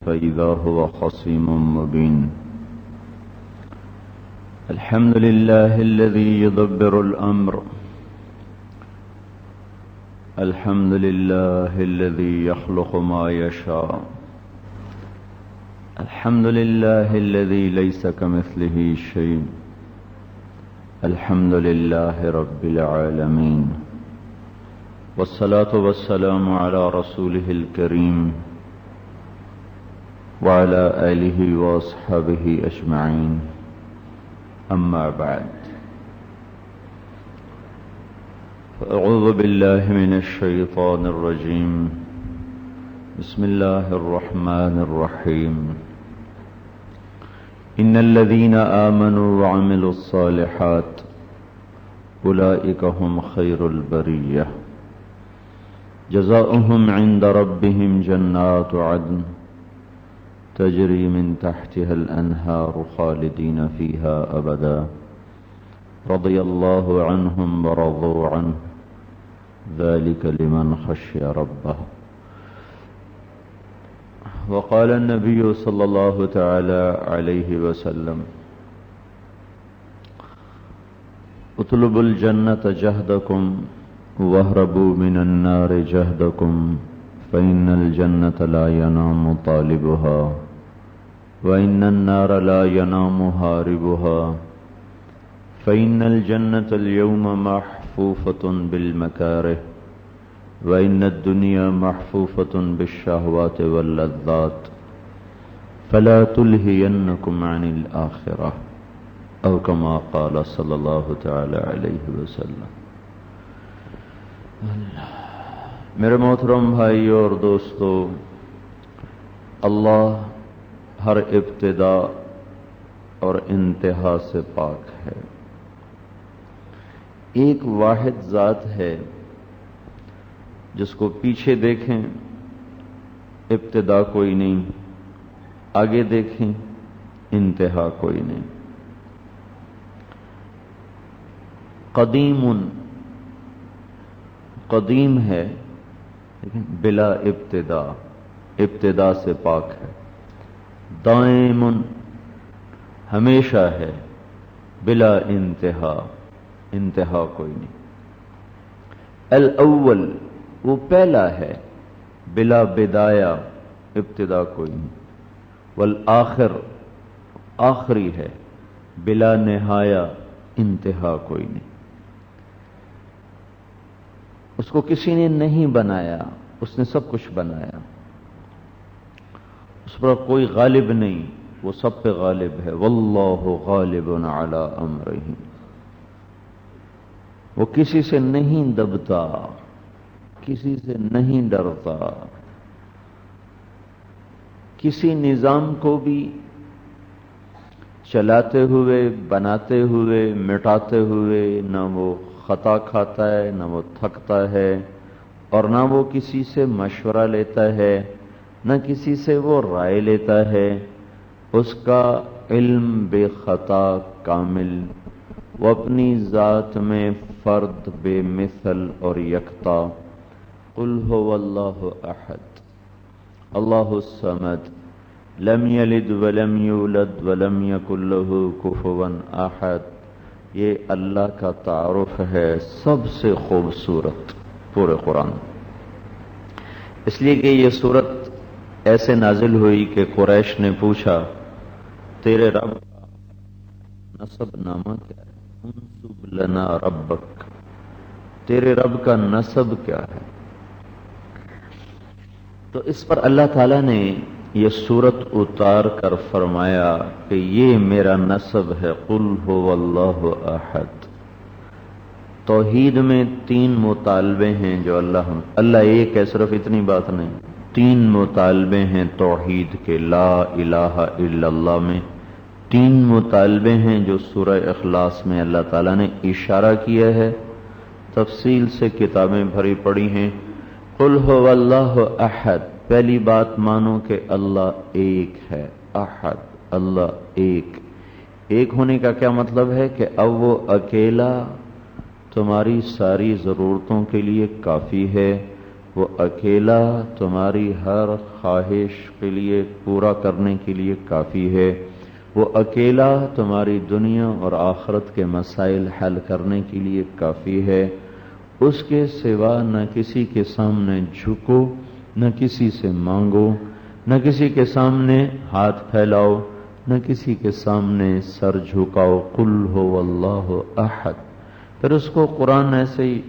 فإذا هو خصيم مبين. الحمد لله الذي يدبر الأمر. الحمد لله الذي يخلق ما يشاء. الحمد لله الذي ليس كمثله شيء. الحمد لله رب العالمين، والصلاة والسلام على رسوله الكريم وعلى آله وأصحابه أجمعين. أما بعد، فأعوذ بالله من الشيطان الرجيم. بسم الله الرحمن الرحيم. إن الذين آمنوا وعملوا الصالحات أولئك هم خير البرية جزاؤهم عند ربهم جنات عدن تجري من تحتها الأنهار خالدين فيها أبدا رضي الله عنهم ورضوا عنه ذلك لمن خشي ربه. وقال النبي صلى الله تعالى عليه وسلم: اطلبوا الجنة جهدكم واهربوا من النار جهدكم فإن الجنة لا ينام طالبها وإن النار لا ينام هاربها فإن الجنة اليوم محفوفة بالمكاره وإن الدنيا محفوفة بالشهوات واللذات فلا تلهينكم عن الآخرة أو كما قال صلى الله تعالى عليه وسلم. میرے محترم بھائی اور دوستو، اللہ ہر ابتدا اور انتہا سے پاک ہے. ایک واحد ذات ہے جس کو پیچھے دیکھیں ابتدا کوئی نہیں، آگے دیکھیں انتہا کوئی نہیں. قدیم ہے بلا ابتدا، ابتدا سے پاک ہے. دائم ہمیشہ ہے بلا انتہا، انتہا کوئی نہیں. الاول وہ پہلا ہے بلا بدایا، ابتدا کوئی نہیں. والآخر آخری ہے بلا نہایا، انتہا کوئی نہیں. اس کو کسی نے نہیں بنایا، اس نے سب کچھ بنایا. اس پر کوئی غالب نہیں، وہ سب پہ غالب ہے. واللہ غالب علی امرہ. وہ کسی سے نہیں دبتا، کسی سے نہیں ڈرتا. کسی نظام کو بھی چلاتے ہوئے، بناتے ہوئے، مٹاتے ہوئے نہ وہ خطا کھاتا ہے، نہ وہ تھکتا ہے، اور نہ وہ کسی سے مشورہ لیتا ہے، نہ کسی سے وہ رائے لیتا ہے. اس کا علم بے خطا کامل، وہ اپنی ذات میں فرد بے مثل اور یکتا. قل هو اللہ احد اللہ الصمد لم یلد ولم یولد ولم یکن له کفوا احد. یہ اللہ کا تعارف ہے سب سے خوبصورت پورے قرآن. اس لیے کہ یہ سورت ایسے نازل ہوئی کہ قریش نے پوچھا تیرے رب کا نسب نامہ کیا ہے؟ انسب لنا ربک، تیرے رب کا نسب کیا ہے؟ تو اس پر اللہ تعالیٰ نے یہ سورت اتار کر فرمایا کہ یہ میرا نسب ہے. قل هو اللہ احد. توحید میں 3 مطالبے ہیں جو اللہ ایک ہے، صرف اتنی بات نہیں. 3 مطالبے ہیں توحید کے، لا الہ الا اللہ میں. 3 مطالبے ہیں جو سورہ اخلاص میں اللہ تعالیٰ نے اشارہ کیا ہے، تفصیل سے کتابیں بھری پڑی ہیں. قل هو اللہ احد. پہلی بات مانو کہ اللہ ایک ہے. احد، اللہ ایک. ایک ہونے کا کیا مطلب ہے کہ اب وہ اکیلا تمہاری ساری ضرورتوں کے لیے کافی ہے، وہ اکیلا تمہاری ہر خواہش کے لیے پورا کرنے کے لیے کافی ہے، وہ اکیلا تمہاری دنیا اور آخرت کے مسائل حل کرنے کے لیے کافی ہے۔ اس کے سوا نہ کسی کے سامنے جھکو، نہ کسی سے مانگو، نہ کسی کے سامنے ہاتھ پھیلاؤ، نہ کسی کے سامنے سر جھکاؤ۔ قل هو اللہ احد۔ پھر اس کو قرآن ایسے ہی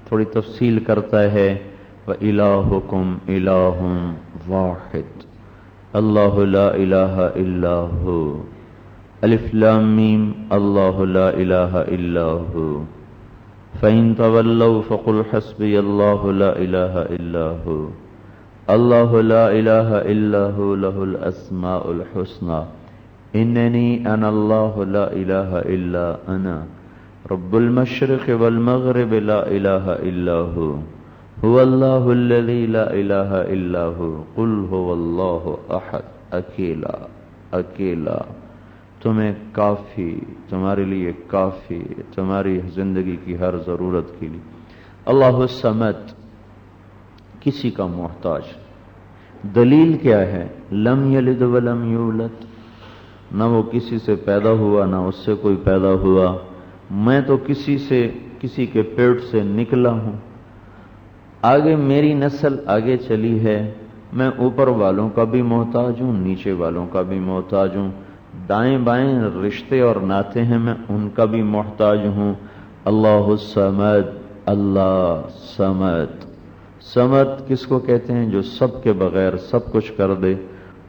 تھوڑی تفصیل کرتا ہے، وَإِلَٰهُكُمْ إِلَٰهٌ وَاحِدٌ اللہ لا الہ الا ہو، الف لام میم اللہ لا الہ الا ہو، فَإِن تَوَلَّوْا فَقُلْ حَسْبِيَ اللَّهُ لَا إِلَٰهَ إِلَّا هُوَ اللہ لا الہ الا ہو لہ الاسماء الحسنى اننی انا اللہ لا الہ الا انا رب المشرق والمغرب لا الہ الا ہو هو اللہ الذی لا الہ الا ہو قل هو اللہ احد۔ اکیلا اکیلا تمہیں کافی، تمہارے لیے کافی، تمہاری زندگی کی ہر ضرورت کے لیے۔ اللہ الصمد، کسی کا محتاج۔ دلیل کیا ہے؟ لم یلد ولم یولد، نہ وہ کسی سے پیدا ہوا نہ اس سے کوئی پیدا ہوا۔ میں تو کسی کے پیٹ سے نکلا ہوں، آگے میری نسل آگے چلی ہے، میں اوپر والوں کا بھی محتاج ہوں، نیچے والوں کا بھی محتاج ہوں، دائیں بائیں رشتے اور ناتے ہیں، میں ان کا بھی محتاج ہوں۔ اللہ الصمد، اللہ صمد۔ صمد کس کو کہتے ہیں؟ جو سب کے بغیر سب کچھ کر دے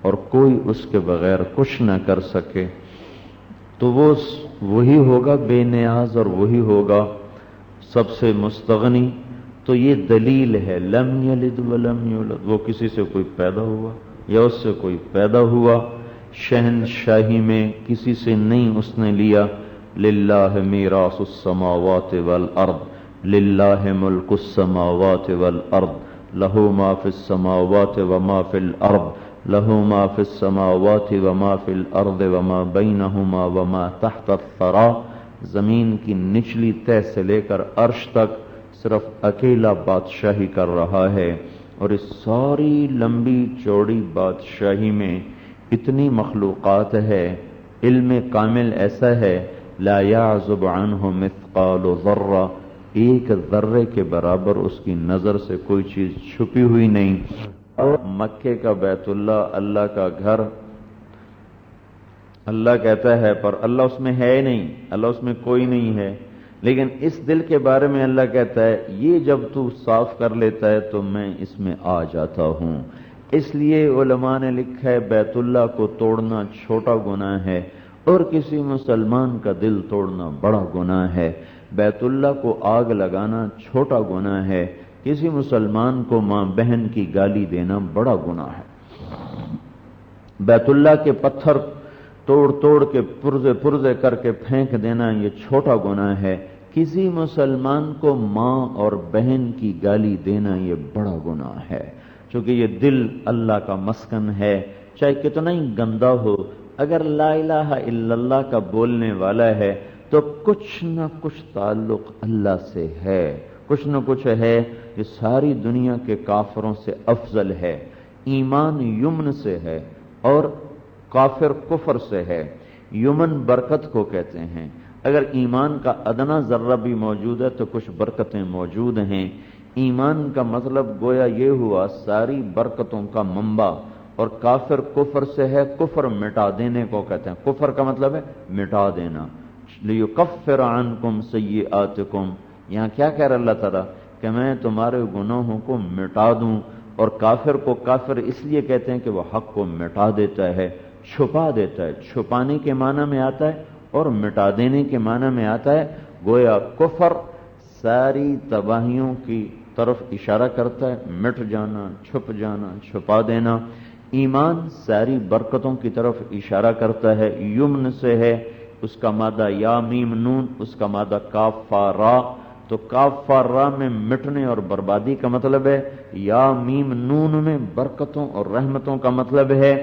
اور کوئی اس کے بغیر کچھ نہ کر سکے، تو وہ وہی ہوگا بے نیاز اور وہی ہوگا سب سے مستغنی۔ تو یہ دلیل ہے، لم یلد ولم یولد، وہ کسی سے کوئی پیدا ہوا یا اس سے کوئی پیدا ہوا، شہنشاہی میں کسی سے نہیں اس نے لیا۔ للہ میراث السماوات والارض، للہ ملک السماوات والارض، لہ ما فی السماوات وما فی الارض، لہ ما فی السماوات وما فی الارض وما بینہما وما تحت الثری۔ زمین کی نچلی تہ سے لے کر عرش تک صرف اکیلا بادشاہی کر رہا ہے، اور اس ساری لمبی چوڑی بادشاہی میں اتنی مخلوقات ہے، علم کامل ایسا ہے، لا یعزب عنہ مثقال ذرہ، ایک ذرے کے برابر اس کی نظر سے کوئی چیز چھپی ہوئی نہیں۔ اور مکے کا بیت اللہ، اللہ کا گھر، اللہ کہتا ہے پر اللہ اس میں ہے نہیں، اللہ اس میں کوئی نہیں ہے، لیکن اس دل کے بارے میں اللہ کہتا ہے یہ جب تو صاف کر لیتا ہے تو میں اس میں آ جاتا ہوں۔ اس لیے علماء نے لکھا ہے بیت اللہ کو توڑنا چھوٹا گناہ ہے اور کسی مسلمان کا دل توڑنا بڑا گناہ ہے۔ بیت اللہ کو آگ لگانا چھوٹا گناہ ہے، کسی مسلمان کو ماں بہن کی گالی دینا بڑا گناہ ہے۔ بیت اللہ کے پتھر توڑ توڑ کے پرزے پرزے کر کے پھینک دینا یہ چھوٹا گناہ ہے، کسی مسلمان کو ماں اور بہن کی گالی دینا یہ بڑا گناہ ہے، چونکہ یہ دل اللہ کا مسکن ہے، چاہے کتنا ہی گندا ہو، اگر لا الہ الا اللہ کا بولنے والا ہے تو کچھ نہ کچھ تعلق اللہ سے ہے، کچھ نہ کچھ ہے، یہ ساری دنیا کے کافروں سے افضل ہے۔ ایمان یمن سے ہے اور کافر کفر سے ہے۔ یمن برکت کو کہتے ہیں، اگر ایمان کا ادنا ذرہ بھی موجود ہے تو کچھ برکتیں موجود ہیں۔ ایمان کا مطلب گویا یہ ہوا ساری برکتوں کا منبع، اور کافر کفر سے ہے، کفر مٹا دینے کو کہتے ہیں، کفر کا مطلب ہے مٹا دینا۔ لیکفر عنکم سیئاتکم، یہاں کیا کہہ رہا اللہ تعالیٰ کہ میں تمہارے گناہوں کو مٹا دوں، اور کافر کو کافر اس لیے کہتے ہیں کہ وہ حق کو مٹا دیتا ہے، چھپا دیتا ہے، چھپانے کے معنی میں آتا ہے اور مٹا دینے کے معنی میں آتا ہے۔ گویا کفر ساری تباہیوں کی طرف اشارہ کرتا ہے، مٹ جانا، چھپ جانا، چھپا دینا۔ ایمان ساری برکتوں کی طرف اشارہ کرتا ہے، یمن سے ہے، اس کا مادہ یا میم نون، اس کا مادہ کاف فا را، تو کاف فا را میں مٹنے اور بربادی کا مطلب ہے، یا میم نون میں برکتوں اور رحمتوں کا مطلب ہے۔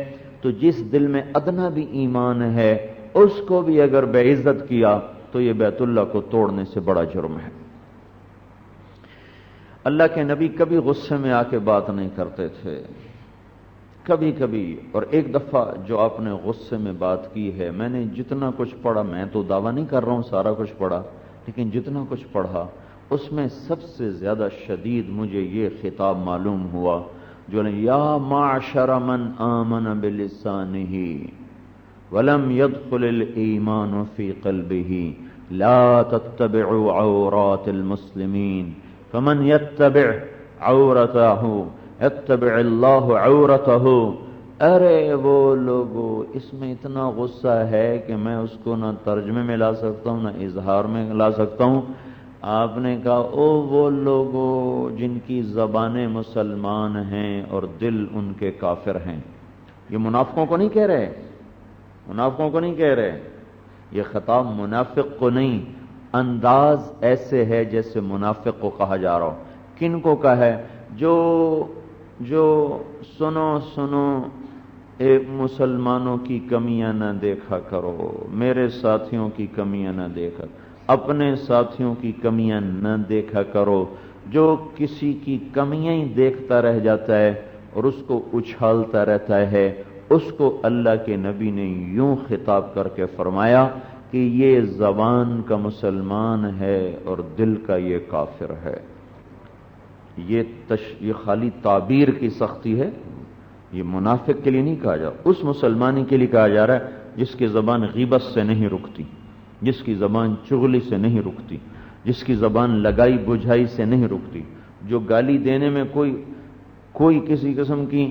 تو جس دل میں ادنا بھی ایمان ہے اس کو بھی اگر بے عزت کیا تو یہ بیت اللہ کو توڑنے سے بڑا جرم ہے۔ اللہ کے نبی کبھی غصے میں آ کے بات نہیں کرتے تھے، کبھی کبھی. اور ایک دفعہ جو آپ نے غصے میں بات کی ہے، میں نے جتنا کچھ پڑھا، میں تو دعویٰ نہیں کر رہا ہوں سارا کچھ پڑھا، لیکن جتنا کچھ پڑھا اس میں سب سے زیادہ شدید مجھے یہ خطاب معلوم ہوا جو یا معشر من آمن بلسانہ ولم يدخل الایمان فی قلبہ لا تتبعوا عورات المسلمین فمن يتبع عورتہ اتبع اللہ عورتہ. ارے وہ لوگو، اس میں اتنا غصہ ہے کہ میں اس کو نہ ترجمے میں لا سکتا ہوں نہ اظہار میں لا سکتا ہوں. آپ نے کہا او وہ لوگو جن کی زبانیں مسلمان ہیں اور دل ان کے کافر ہیں. یہ منافقوں کو نہیں کہہ رہے، منافقوں کو نہیں کہہ رہے، یہ خطاب منافق کو نہیں، انداز ایسے ہے جیسے منافق کو کہا جا رہا ہو. کن کو کہا ہے؟ جو سنو ایک مسلمانوں کی کمیاں نہ دیکھا کرو، میرے ساتھیوں کی کمیاں نہ دیکھا، اپنے ساتھیوں کی کمیاں نہ دیکھا کرو. جو کسی کی کمیاں ہی دیکھتا رہ جاتا ہے اور اس کو اچھالتا رہتا ہے، اس کو اللہ کے نبی نے یوں خطاب کر کے فرمایا کہ یہ زبان کا مسلمان ہے اور دل کا یہ کافر ہے. یہ خالی تعبیر کی سختی ہے، یہ منافق کے لیے نہیں کہا جا رہا، اس مسلمانی کے لیے کہا جا رہا ہے جس کی زبان غیبت سے نہیں رکتی، جس کی زبان چغلی سے نہیں رکتی، جس کی زبان لگائی بجھائی سے نہیں رکتی، جو گالی دینے میں کوئی کسی قسم کی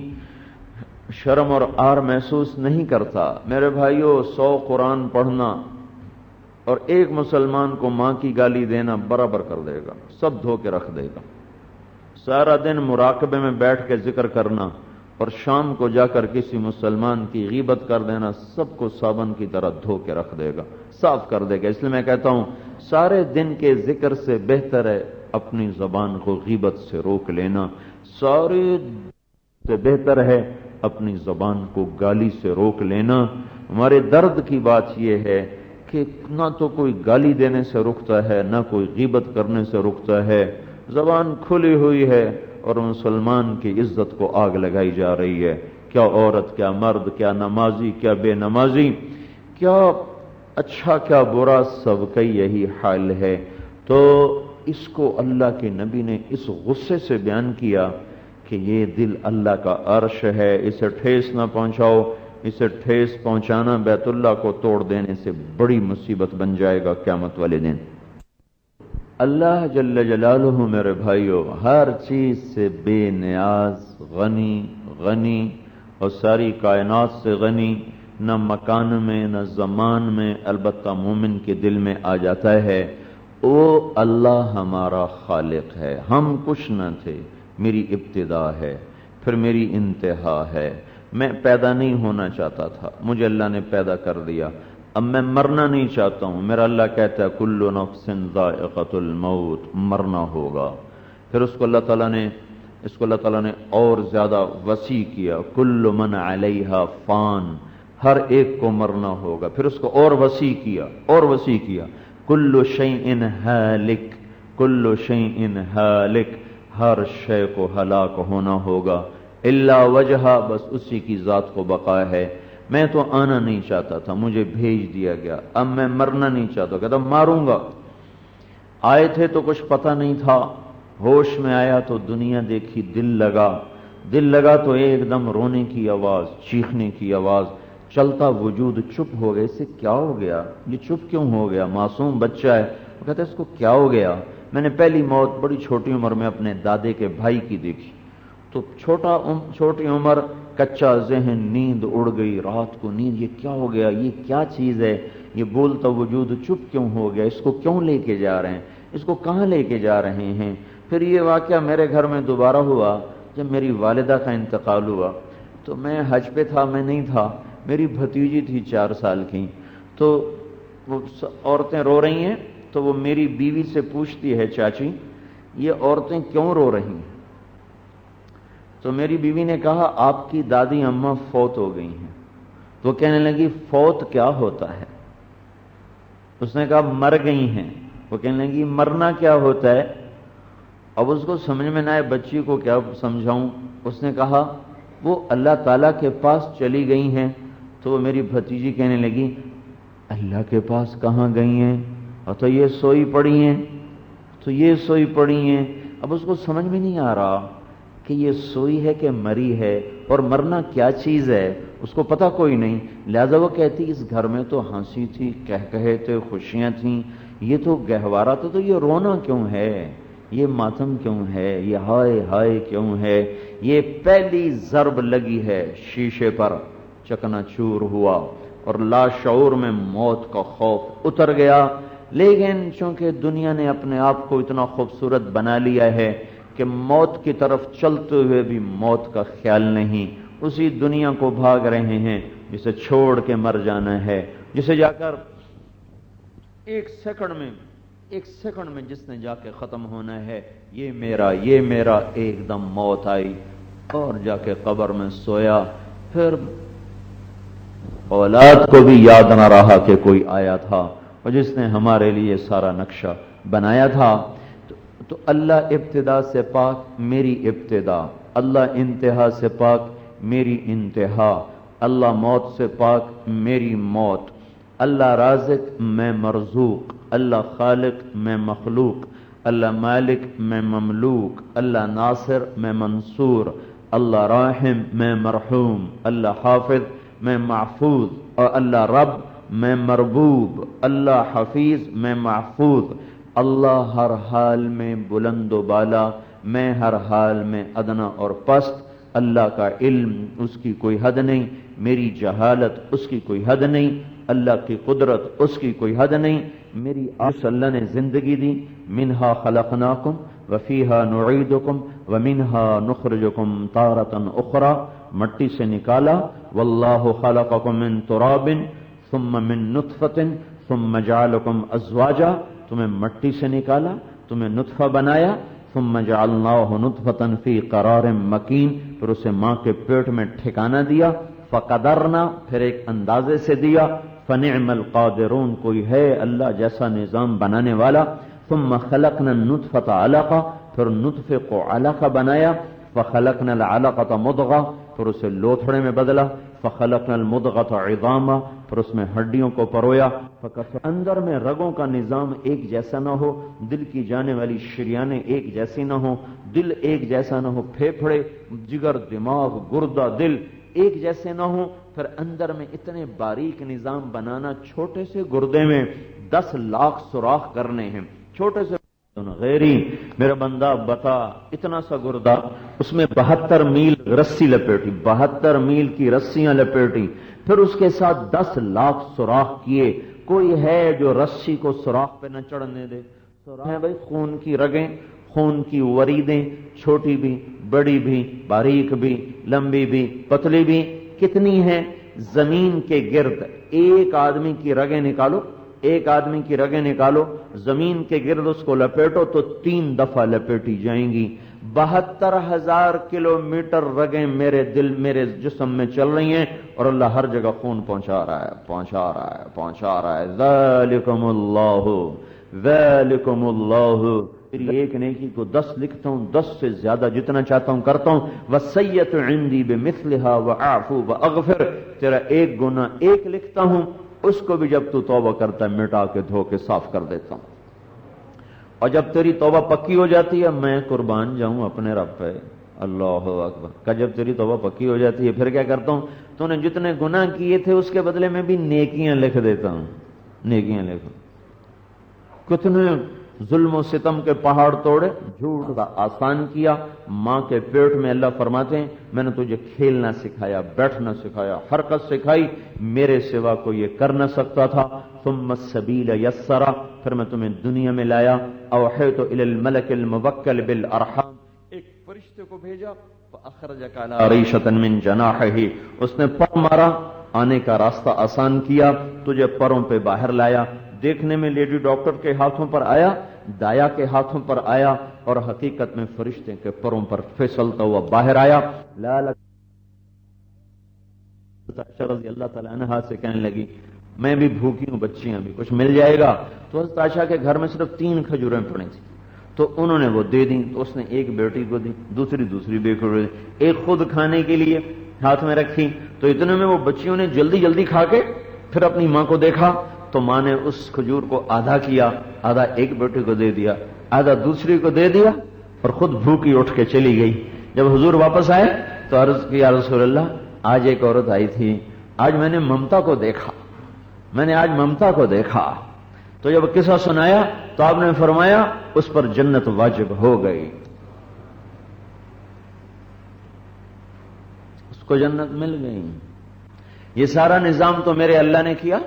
شرم اور آر محسوس نہیں کرتا. میرے بھائیو، 100 قرآن پڑھنا اور ایک مسلمان کو ماں کی گالی دینا برابر کر دے گا، سب دھو کے رکھ دے گا. سارا دن مراقبے میں بیٹھ کے ذکر کرنا اور شام کو جا کر کسی مسلمان کی غیبت کر دینا سب کو صابن کی طرح دھو کے رکھ دے گا، صاف کر دے گا. اس لیے میں کہتا ہوں سارے دن کے ذکر سے بہتر ہے اپنی زبان کو غیبت سے روک لینا، سارے سے بہتر ہے اپنی زبان کو گالی سے روک لینا. ہمارے درد کی بات یہ ہے کہ نہ تو کوئی گالی دینے سے رکتا ہے، نہ کوئی غیبت کرنے سے رکتا ہے. زبان کھلی ہوئی ہے اور مسلمان کی عزت کو آگ لگائی جا رہی ہے. کیا عورت، کیا مرد، کیا نمازی، کیا بے نمازی، کیا اچھا کیا برا، سب کا یہی حال ہے. تو اس کو اللہ کے نبی نے اس غصے سے بیان کیا کہ یہ دل اللہ کا عرش ہے، اسے ٹھیس نہ پہنچاؤ. اسے ٹھیس پہنچانا بیت اللہ کو توڑ دینے سے بڑی مصیبت بن جائے گا قیامت والے دن. اللہ جل جلالہ میرے بھائیو ہر چیز سے بے نیاز، غنی اور ساری کائنات سے غنی، نہ مکان میں نہ زمان میں، البتہ مومن کے دل میں آ جاتا ہے وہ اللہ ہمارا خالق ہے. ہم کچھ نہ تھے، میری ابتدا ہے، پھر میری انتہا ہے. میں پیدا نہیں ہونا چاہتا تھا، مجھے اللہ نے پیدا کر دیا. اب میں مرنا نہیں چاہتا ہوں، میرا اللہ کہتا ہے کل نفس ذائقۃ الموت، مرنا ہوگا. پھر اس کو اللہ تعالیٰ نے اور زیادہ وسیع کیا، کل من علیہا فان، ہر ایک کو مرنا ہوگا. پھر اس کو اور وسیع کیا کل شیء ہالک، کل شیء ہالک، ہر شے کو ہلاک ہونا ہوگا الا وجہہ، بس اسی کی ذات کو بقا ہے. میں تو آنا نہیں چاہتا تھا، مجھے بھیج دیا گیا. اب میں مرنا نہیں چاہتا، کہتا ماروں گا. آئے تھے تو کچھ پتہ نہیں تھا، ہوش میں آیا تو دنیا دیکھی، دل لگا تو ایک دم رونے کی آواز، چیخنے کی آواز، چلتا وجود چپ ہو گیا. اسے کیا ہو گیا؟ یہ چپ کیوں ہو گیا؟ معصوم بچہ ہے. وہ کہتا ہے اس کو کیا ہو گیا؟ میں نے پہلی موت بڑی چھوٹی عمر میں اپنے دادے کے بھائی کی دیکھی. تو چھوٹی عمر، کچا ذہن، نیند اڑ گئی، رات کو نیند. یہ کیا ہو گیا؟ یہ کیا چیز ہے؟ یہ بولتا وجود چپ کیوں ہو گیا؟ اس کو کیوں لے کے جا رہے ہیں؟ اس کو کہاں لے کے جا رہے ہیں؟ پھر یہ واقعہ میرے گھر میں دوبارہ ہوا جب میری والدہ کا انتقال ہوا. تو میں حج پہ تھا، میں نہیں تھا. میری بھتیجی تھی 4 سال کی. تو وہ عورتیں رو رہی ہیں تو وہ میری بیوی سے پوچھتی ہے چاچی یہ عورتیں کیوں رو رہی ہیں؟ تو میری بیوی نے کہا آپ کی دادی اماں فوت ہو گئی ہیں. تو وہ کہنے لگی فوت کیا ہوتا ہے؟ اس نے کہا مر گئی ہیں. وہ کہنے لگی مرنا کیا ہوتا ہے؟ اب اس کو سمجھ میں نہ آئے بچی کو کیا سمجھاؤں، اس نے کہا وہ اللہ تعالیٰ کے پاس چلی گئی ہیں۔ تو وہ میری بھتیجی کہنے لگی اللہ کے پاس کہاں گئی ہیں، اور تو یہ سوئی پڑی ہیں، تو یہ سوئی پڑی ہیں۔ اب اس کو سمجھ میں نہیں آ رہا کہ یہ سوئی ہے کہ مری ہے، اور مرنا کیا چیز ہے اس کو پتہ کوئی نہیں۔ لہذا وہ کہتی اس گھر میں تو ہنسی تھی، کہے تھے، خوشیاں تھیں، یہ تو گہوارہ تھا، تو یہ رونا کیوں ہے، یہ ماتم کیوں ہے، یہ ہائے ہائے کیوں ہے۔ یہ پہلی ضرب لگی ہے شیشے پر، چکنا چور ہوا اور لاشعور میں موت کا خوف اتر گیا۔ لیکن چونکہ دنیا نے اپنے آپ کو اتنا خوبصورت بنا لیا ہے کہ موت کی طرف چلتے ہوئے بھی موت کا خیال نہیں، اسی دنیا کو بھاگ رہے ہیں جسے چھوڑ کے مر جانا ہے، جسے جا کر ایک سیکنڈ میں جس نے جا کے ختم ہونا ہے۔ یہ میرا ایک دم موت آئی اور جا کے قبر میں سویا۔ پھر اولاد کو بھی یاد نہ رہا کہ کوئی آیا تھا اور جس نے ہمارے لیے سارا نقشہ بنایا تھا۔ تو اللہ ابتدا سے پاک میری ابتدا، اللہ انتہا سے پاک میری انتہا، اللہ موت سے پاک میری موت، اللہ رازق میں مرزوق، اللہ خالق میں مخلوق، اللہ مالک میں مملوک، اللہ ناصر میں منصور، اللہ راحم میں مرحوم، اللہ حافظ میں محفوظ، اور اللہ رب میں مربوب، اللہ حفیظ میں محفوظ، اللہ ہر حال میں بلند و بالا، میں ہر حال میں ادنا اور پست۔ اللہ کا علم اس کی کوئی حد نہیں، میری جہالت اس کی کوئی حد نہیں، اللہ کی قدرت اس کی کوئی حد نہیں۔ میری اللہ نے زندگی دی، منہا خلقناکم وفیہا نعیدکم ومنہا نخرجکم تارۃ اخری، مٹی سے نکالا، واللہ خلقکم من تراب ثم من نطفۃ ثم جعلکم ازواجا، تمہیں مٹی سے نکالا، تمہیں نطفہ بنایا، ثم جعلناہ نطفۃ فی قرار مکین، پھر اسے ماں کے پیٹ میں ٹھکانہ دیا، فقدرنا، پھر ایک اندازے سے دیا، فنعم القادرون، کوئی ہے اللہ جیسا نظام بنانے والا۔ ثم خلقنا النطفۃ علقہ، پھر نطفے کو علقہ بنایا، فخلقنا العلقۃ مضغہ، پھر اسے لوتھڑے میں بدلا، فخلقنا المضغۃ عظاما، پھر اس میں ہڈیوں کو پرویا، اندر میں رگوں کا نظام ایک جیسا نہ ہو، دل کی جانے والی شریانیں ایک جیسی نہ ہو، دل ایک جیسا نہ ہو، پھیپھڑے، جگر، دماغ، گردہ، دل ایک جیسے نہ ہو، پھر اندر میں اتنے باریک نظام بنانا، چھوٹے سے گردے میں 10 لاکھ سوراخ کرنے ہیں، چھوٹے سے غیری میرا بندہ بتا، اتنا سا گردہ، اس میں 72 میل رسی لپیٹی، 72 میل کی رسیاں لپیٹی، پھر اس کے ساتھ 10 لاکھ سوراخ کیے۔ کوئی ہے جو رسی کو سوراخ پہ نہ چڑھنے دے؟ سوراخ ہے بھائی خون کی رگیں، خون کی وریدیں، چھوٹی بھی، بڑی بھی، باریک بھی، لمبی بھی، پتلی بھی، کتنی ہیں؟ زمین کے گرد ایک آدمی کی رگیں نکالو، ایک آدمی کی رگیں نکالو، زمین کے گرد اس کو لپیٹو تو 3 دفعہ لپیٹی جائیں گی۔ 72,000 کلومیٹر رگیں میرے دل، میرے جسم میں چل رہی ہیں، اور اللہ ہر جگہ خون پہنچا رہا ہے، پہنچا رہا ہے، پہنچا رہا ہے۔ ذالکم اللہ، ذالکم اللہ۔ تیری ایک نیکی کو 10 لکھتا ہوں، 10 سے زیادہ جتنا چاہتا ہوں کرتا ہوں۔ وَالسَّیِّئَةُ عِندِی بِمِثْلِہَا وَأَعْفُو وَأَغْفِرُ، تیرا ایک گناہ ایک لکھتا ہوں، اس کو بھی جب تو توبہ کرتا ہے مٹا کے دھو کے صاف کر دیتا ہوں، اور جب تیری توبہ پکی ہو جاتی ہے میں قربان جاؤں اپنے رب پہ، اللہ اکبر کا، جب تیری توبہ پکی ہو جاتی ہے پھر کیا کرتا ہوں، تو نے جتنے گناہ کیے تھے اس کے بدلے میں بھی نیکیاں لکھ دیتا ہوں، نیکیاں لکھو۔ کتنے ظلم و ستم کے پہاڑ توڑے، جھوٹ کا آسان کیا۔ ماں کے پیٹ میں اللہ فرماتے ہیں میں نے تجھے کھیلنا سکھایا، بیٹھنا سکھایا، حرکت سکھائی، میرے سوا کوئی یہ کر نہ سکتا تھا۔ ثم السبیل یسرا، پھر میں تمہیں دنیا میں لایا۔ اوحیت الی الملک الموکل بالارحام، ایک فرشتے کو بھیجا، فاخرجک علی ریشۃ من جناحہ، اس نے پر مارا، آنے کا راستہ آسان کیا، تجھے پروں پہ باہر لایا۔ دیکھنے میں لیڈی ڈاکٹر کے ہاتھوں پر آیا، دایا کے ہاتھوں پر آیا، اور حقیقت میں فرشتے کے پروں پر پھسلتا ہوا باہر آیا۔ رضی اللہ تعالیٰ عنہ سے کہنے لگی میں بھی بھوکی ہوں، بچیاں بھی، کچھ مل جائے گا؟ تو حضرت عائشہ کے گھر میں صرف 3 کھجوریں پڑی تھیں، تو انہوں نے وہ دے دیں، تو اس نے ایک بیٹی کو دی، دوسری بیٹی کو دی، ایک خود کھانے کے لیے ہاتھ میں رکھی، تو اتنے میں وہ بچیوں نے جلدی جلدی کھا کے پھر اپنی ماں کو دیکھا، تو ماں نے اس کھجور کو آدھا کیا، آدھا ایک بیٹے کو دے دیا، آدھا دوسری کو دے دیا، اور خود بھوکی اٹھ کے چلی گئی۔ جب حضور واپس آئے تو عرض کی یا رسول اللہ آج ایک عورت آئی تھی، آج میں نے ممتا کو دیکھا، میں نے آج ممتا کو دیکھا۔ تو جب قصہ سنایا تو آپ نے فرمایا اس پر جنت واجب ہو گئی، اس کو جنت مل گئی۔ یہ سارا نظام تو میرے اللہ نے کیا،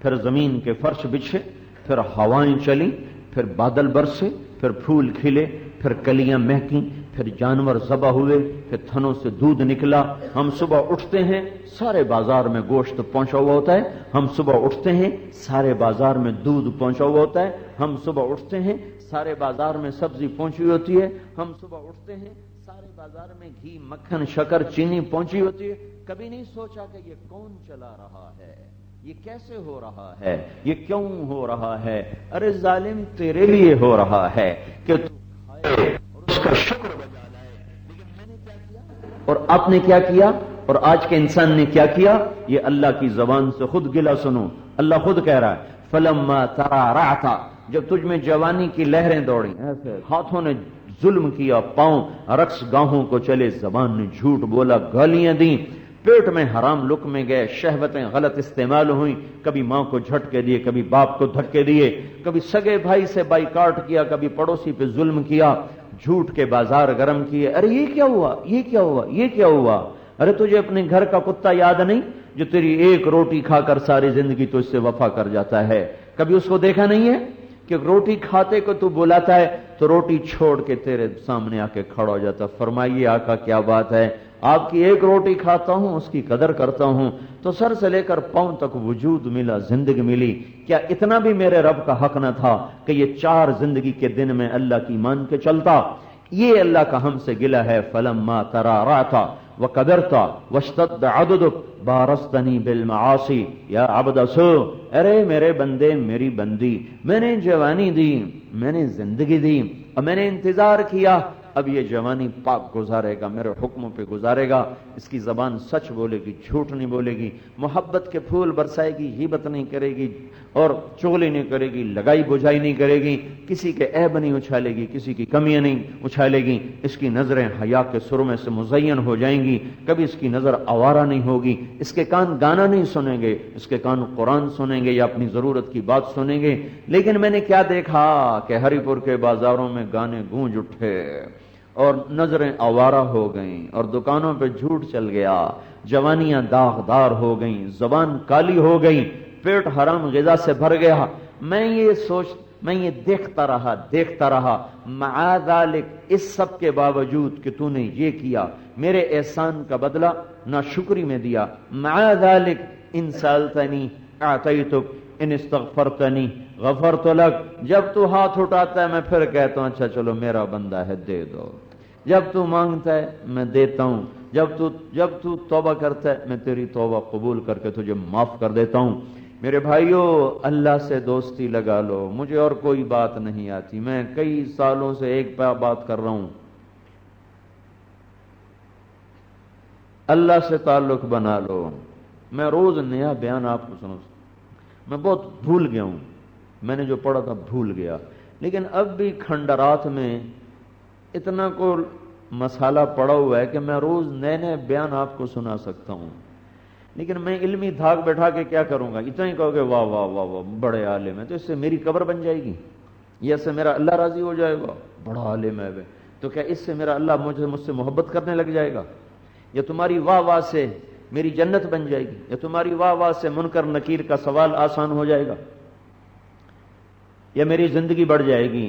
پھر زمین کے فرش بچھے، پھر ہوائیں چلی، پھر بادل برسے، پھر پھول کھلے، پھر کلیاں مہکیں، پھر جانور ذبح ہوئے، پھر تھنوں سے دودھ نکلا۔ ہم صبح اٹھتے ہیں سارے بازار میں گوشت پہنچا ہوا ہوتا ہے، ہم صبح اٹھتے ہیں سارے بازار میں دودھ پہنچا ہوا ہوتا ہے، ہم صبح اٹھتے ہیں سارے بازار میں سبزی پہنچی ہوتی ہے، ہم صبح اٹھتے ہیں سارے بازار میں گھی مکھن شکر چینی پہنچی ہوتی ہے۔ کبھی نہیں سوچا کہ یہ کون چلا رہا ہے، یہ کیسے ہو رہا ہے، یہ کیوں ہو رہا ہے؟ ارے ظالم تیرے لیے ہو رہا ہے کہ تو کھائے اور اس کا شکر بجا لائے، لیکن میں نے کیا کیا اور آپ نے کیا کیا اور آج کے انسان نے کیا کیا؟ یہ اللہ کی زبان سے خود گلا سنو، اللہ خود کہہ رہا ہے فلما ترعرعت، جب تجھ میں جوانی کی لہریں دوڑیں، ہاتھوں نے ظلم کیا، پاؤں رقص گاہوں کو چلے، زبان نے جھوٹ بولا، گالیاں دیں، پیٹ میں حرام لقمے گئے، شہوتیں غلط استعمال ہوئیں، کبھی ماں کو جھٹکے دیے، کبھی باپ کو دھکے دیے، کبھی سگے بھائی سے بائیکاٹ کیا، کبھی پڑوسی پہ ظلم کیا، جھوٹ کے بازار گرم کیے۔ ارے یہ کیا ہوا، یہ کیا ہوا، یہ کیا ہوا؟ ارے تجھے اپنے گھر کا کتا یاد نہیں جو تیری ایک روٹی کھا کر ساری زندگی تو اس سے وفا کر جاتا ہے؟ کبھی اس کو دیکھا نہیں ہے کہ روٹی کھاتے کو تو بلاتا ہے تو روٹی چھوڑ کے تیرے سامنے آ کے کھڑا ہو جاتا؟ فرمائیے آقا کیا بات ہے، آپ کی ایک روٹی کھاتا ہوں، اس کی قدر کرتا ہوں، تو سر سے لے کر پاؤں تک وجود ملا، زندگی ملی، کیا اتنا بھی میرے رب کا حق نہ تھا کہ یہ 4 زندگی کے دن میں اللہ کی مان کے چلتا؟ یہ اللہ کا ہم سے گلہ ہے فلما ترعرعت وقدرت واشتد عضدک بارزتنی بالمعاصی یا عبد سو، ارے میرے بندے میری بندی، میں نے جوانی دی، میں نے زندگی دی، اور میں نے انتظار کیا، اب یہ جوانی پاک گزارے گا، میرے حکموں پہ گزارے گا، اس کی زبان سچ بولے گی، جھوٹ نہیں بولے گی، محبت کے پھول برسائے گی، غیبت نہیں کرے گی اور چغلی نہیں کرے گی، لگائی بجھائی نہیں کرے گی، کسی کے عیب نہیں اچھالے گی، کسی کی کمیاں نہیں اچھالے گی، اس کی نظریں حیا کے سرمے سے مزین ہو جائیں گی، کبھی اس کی نظر آوارہ نہیں ہوگی، اس کے کان گانا نہیں سنیں گے، اس کے کان قرآن سنیں گے یا اپنی ضرورت کی بات سنیں گے۔ لیکن میں نے کیا دیکھا کہ ہری پور کے بازاروں میں گانے گونج اٹھے اور نظریں آوارہ ہو گئیں اور دکانوں پہ جھوٹ چل گیا، جوانیاں داغدار ہو گئیں، زبان کالی ہو گئی، پیٹ حرام غذا سے بھر گیا۔ میں یہ دیکھتا رہا مع ذالک، اس سب کے باوجود کہ تو نے یہ کیا، میرے احسان کا بدلہ ناشکری میں دیا، مع ذالک ان سالتنی اعطیتک ان استغفرتنی غفرت لک، جب تو ہاتھ اٹھاتا ہے میں پھر کہتا ہوں اچھا چلو میرا بندہ ہے دے دو، جب تو مانگتا ہے میں دیتا ہوں، جب تو توبہ کرتا ہے میں تیری توبہ قبول کر کے تجھے معاف کر دیتا ہوں۔ میرے بھائیو اللہ سے دوستی لگا لو، مجھے اور کوئی بات نہیں آتی، میں کئی سالوں سے ایک بات کر رہا ہوں، اللہ سے تعلق بنا لو۔ میں روز نیا بیان آپ کو سنوں، میں بہت بھول گیا ہوں، میں نے جو پڑھا تھا بھول گیا، لیکن اب بھی کھنڈرات میں اتنا کو مسالہ پڑا ہوا ہے کہ میں روز نئے نئے بیان آپ کو سنا سکتا ہوں، لیکن میں علمی دھاک بیٹھا کے کیا کروں گا؟ اتنا ہی کہو گے واہ واہ واہ واہ بڑے عالم ہے، تو اس سے میری قبر بن جائے گی، یا اس سے میرا اللہ راضی ہو جائے گا بڑا عالم ہے وہ، تو کیا اس سے میرا اللہ مجھ سے محبت کرنے لگ جائے گا؟ یا تمہاری واہ واہ سے میری جنت بن جائے گی؟ یا تمہاری واہ واہ سے منکر نکیر کا سوال آسان ہو جائے گا؟ یا میری زندگی بڑھ جائے گی؟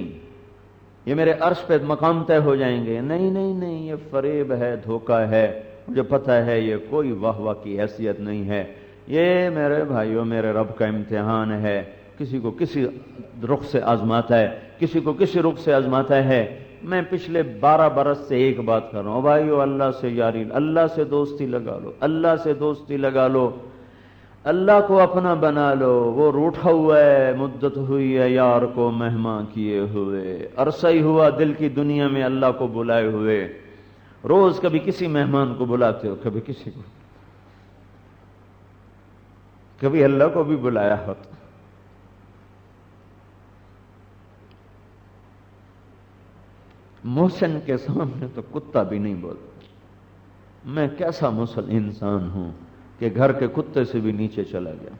یہ میرے عرش پہ مقام طے ہو جائیں گے؟ نہیں نہیں نہیں، یہ فریب ہے، دھوکہ ہے، مجھے پتہ ہے یہ کوئی واہ واہ کی حیثیت نہیں ہے، یہ میرے بھائیوں میرے رب کا امتحان ہے، کسی کو کسی رخ سے آزماتا ہے، کسی کو کسی رخ سے آزماتا ہے۔ میں پچھلے 12 برس سے ایک بات کر رہا ہوں، بھائیو اللہ سے یاری، اللہ سے دوستی لگا لو، اللہ سے دوستی لگا لو۔ اللہ کو اپنا بنا لو، وہ روٹھا ہوا ہے، مدت ہوئی ہے یار کو مہمان کیے ہوئے، عرصہ ہی ہوا دل کی دنیا میں اللہ کو بلائے ہوئے، روز کبھی کسی مہمان کو بلاتے ہو، کبھی کسی کو، کبھی اللہ کو بھی بلایا ہوتا۔ محسن کے سامنے تو کتا بھی نہیں بولتا۔ میں کیسا انسان ہوں کہ گھر کے کتے سے بھی نیچے چلا گیا۔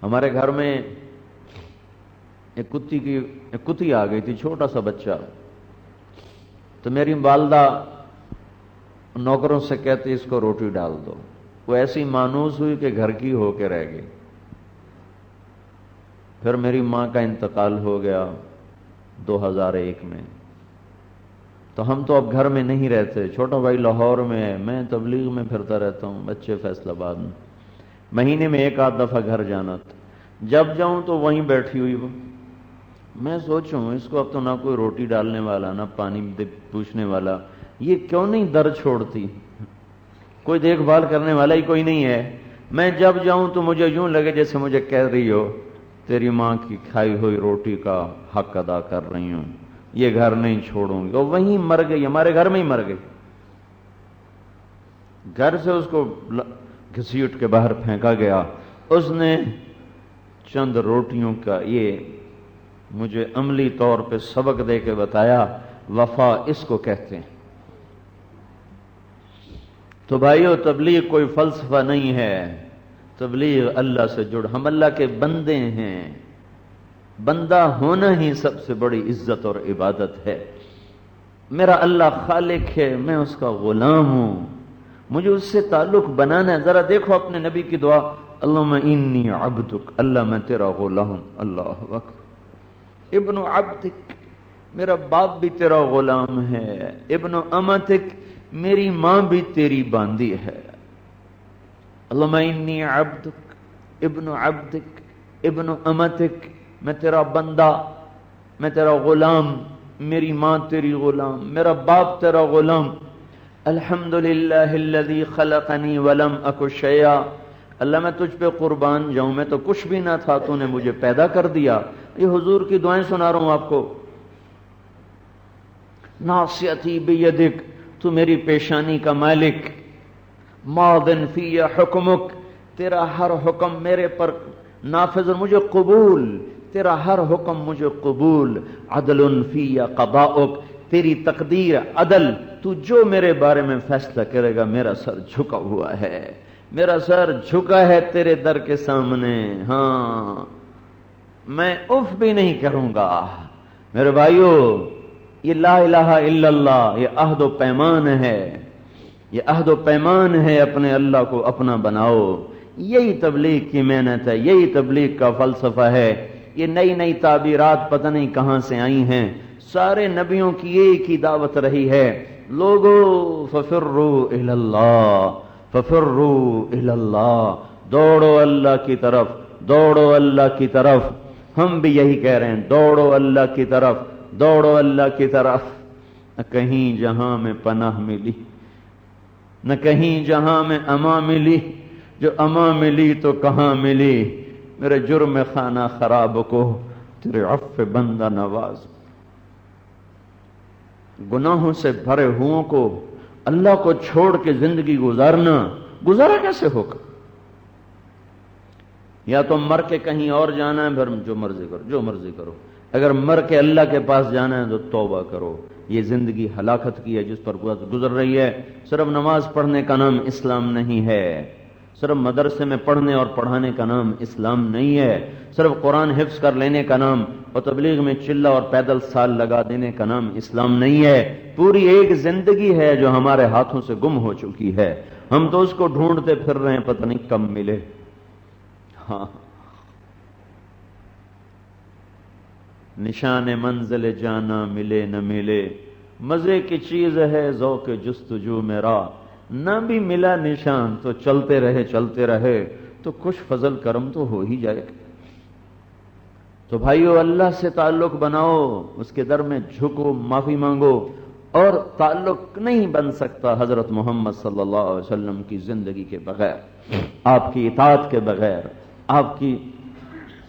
ہمارے گھر میں ایک کتی آ گئی تھی، چھوٹا سا بچہ، تو میری والدہ نوکروں سے کہتی اس کو روٹی ڈال دو، وہ ایسی مانوس ہوئی کہ گھر کی ہو کے رہ گئی۔ پھر میری ماں کا انتقال ہو گیا 2001 میں، تو ہم تو اب گھر میں نہیں رہتے، چھوٹا بھائی لاہور میں ہے، میں تبلیغ میں پھرتا رہتا ہوں، بچے فیصل آباد میں، مہینے میں ایک آدھ دفعہ گھر جانا تھا، جب جاؤں تو وہیں بیٹھی ہوئی وہ۔ میں سوچوں اس کو اب تو نہ کوئی روٹی ڈالنے والا، نہ پانی پوچھنے والا، یہ کیوں نہیں در چھوڑتی، کوئی دیکھ بھال کرنے والا ہی کوئی نہیں ہے۔ میں جب جاؤں تو مجھے یوں لگے جیسے مجھے کہہ رہی ہو تیری ماں کی کھائی ہوئی روٹی کا حق ادا کر رہی ہوں، یہ گھر نہیں چھوڑوں گی۔ اور وہیں مر گئی، ہمارے گھر میں ہی مر گئی، گھر سے اس کو گھسیٹ کے باہر پھینکا گیا۔ اس نے چند روٹیوں کا یہ مجھے عملی طور پہ سبق دے کے بتایا، وفا اس کو کہتے ہیں۔ تو بھائیو، تبلیغ کوئی فلسفہ نہیں ہے، تبلیغ اللہ سے جڑ، ہم اللہ کے بندے ہیں، بندہ ہونا ہی سب سے بڑی عزت اور عبادت ہے۔ میرا اللہ خالق ہے، میں اس کا غلام ہوں، مجھے اس سے تعلق بنانا ہے۔ ذرا دیکھو اپنے نبی کی دعا، اللہم انی عبدک، اللہ میں تیرا غلام، اللہ اکبر، ابن عبدک، میرا باپ بھی تیرا غلام ہے، ابن امتک، میری ماں بھی تیری باندی ہے، اللہم انی عبدک ابن عبدک ابن امتک، میں تیرا بندہ، میں تیرا غلام، میری ماں تیری غلام، میرا باپ تیرا غلام۔ الحمدللہ الذی خلقنی ولم اک شیئا، اللہ میں تجھ پہ قربان جاؤں، میں تو کچھ بھی نہ تھا، تو نے مجھے پیدا کر دیا۔ یہ حضور کی دعائیں سنا رہا ہوں آپ کو۔ ناصیتی بیدک، تو میری پیشانی کا مالک، ماضٍ فی حکمک، تیرا ہر حکم میرے پر نافذ اور مجھے قبول، تیرا ہر حکم مجھے قبول، عدل فی قضاؤک، تیری تقدیر عدل، تو جو میرے بارے میں فیصلہ کرے گا، میرا سر جھکا ہوا ہے، میرا سر جھکا ہے تیرے در کے سامنے، ہاں میں اف بھی نہیں کروں گا۔ میرے بھائیو، یہ لا الہ الا اللہ، یہ عہد و پیمان ہے، یہ عہد و پیمان ہے، اپنے اللہ کو اپنا بناؤ۔ یہی تبلیغ کی محنت ہے، یہی تبلیغ کا فلسفہ ہے۔ یہ نئی نئی تعبیرات پتہ نہیں کہاں سے آئی ہیں، سارے نبیوں کی ایک ہی دعوت رہی ہے، لوگو ففروا الی اللہ، ففروا الی اللہ، دوڑو اللہ کی طرف، دوڑو اللہ کی طرف۔ ہم بھی یہی کہہ رہے ہیں، دوڑو اللہ کی طرف، دوڑو اللہ کی طرف۔ نہ کہیں جہاں میں پناہ ملی، نہ کہیں جہاں میں امان ملی، جو امان ملی تو کہاں ملی، میرے جرم خانہ خراب کو تیرے عفو بندہ نواز۔ گناہوں سے بھرے ہوں کو اللہ کو چھوڑ کے زندگی گزارا کیسے ہوگا؟ یا تو مر کے کہیں اور جانا ہے، پھر جو مرضی کرو، جو مرضی کرو۔ اگر مر کے اللہ کے پاس جانا ہے تو توبہ کرو۔ یہ زندگی ہلاکت کی ہے جس پر گزر رہی ہے۔ صرف نماز پڑھنے کا نام اسلام نہیں ہے، صرف مدرسے میں پڑھنے اور پڑھانے کا نام اسلام نہیں ہے، صرف قرآن حفظ کر لینے کا نام اور تبلیغ میں چلہ اور پیدل سال لگا دینے کا نام اسلام نہیں ہے۔ پوری ایک زندگی ہے جو ہمارے ہاتھوں سے گم ہو چکی ہے، ہم تو اس کو ڈھونڈتے پھر رہے ہیں، پتہ نہیں کب ملے۔ ہاں، نشان منزل جانا ملے نہ ملے، مزے کی چیز ہے ذوق جستجو میرا، نہ بھی ملا نشان تو چلتے رہے تو کچھ فضل کرم تو ہو ہی جائے گا۔ تو بھائیو، اللہ سے تعلق بناؤ، اس کے در میں جھکو، معافی مانگو، اور تعلق نہیں بن سکتا حضرت محمد صلی اللہ علیہ وسلم کی زندگی کے بغیر، آپ کی اطاعت کے بغیر، آپ کی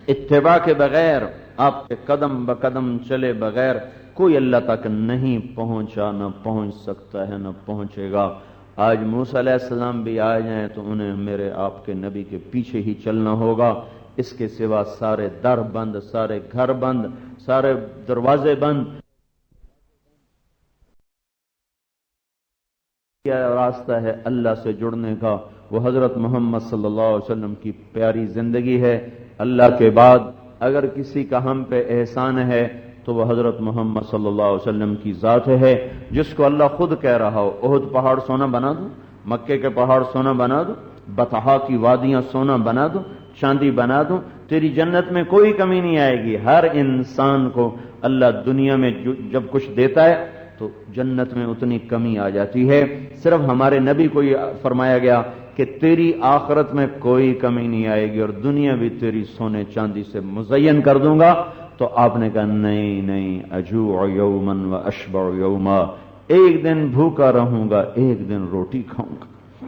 اتباع کے بغیر، آپ کے قدم بقدم چلے بغیر کوئی اللہ تک نہیں پہنچا، نہ پہنچ سکتا ہے، نہ پہنچے گا۔ آج موسیٰ علیہ السلام بھی آ جائیں تو انہیں میرے آپ کے نبی کے پیچھے ہی چلنا ہوگا، اس کے سوا سارے در بند، سارے گھر بند، سارے دروازے بند۔ کیا راستہ ہے اللہ سے جڑنے کا؟ وہ حضرت محمد صلی اللہ علیہ وسلم کی پیاری زندگی ہے۔ اللہ کے بعد اگر کسی کا ہم پہ احسان ہے تو وہ حضرت محمد صلی اللہ علیہ وسلم کی ذات ہے، جس کو اللہ خود کہہ رہا ہو احد پہاڑ سونا بنا دوں، مکے کے پہاڑ سونا بنا دوں، بطحا کی وادیاں سونا بنا دوں، چاندی بنا دوں، تیری جنت میں کوئی کمی نہیں آئے گی۔ ہر انسان کو اللہ دنیا میں جب کچھ دیتا ہے تو جنت میں اتنی کمی آ جاتی ہے۔ صرف ہمارے نبی کو یہ فرمایا گیا کہ تیری آخرت میں کوئی کمی نہیں آئے گی اور دنیا بھی تیری سونے چاندی سے مزین کر دوں گا۔ تو آپ نے کہا نہیں نہیں، اجوع یوما و اشبع یوما، ایک دن بھوکا رہوں گا، ایک دن روٹی کھاؤں گا۔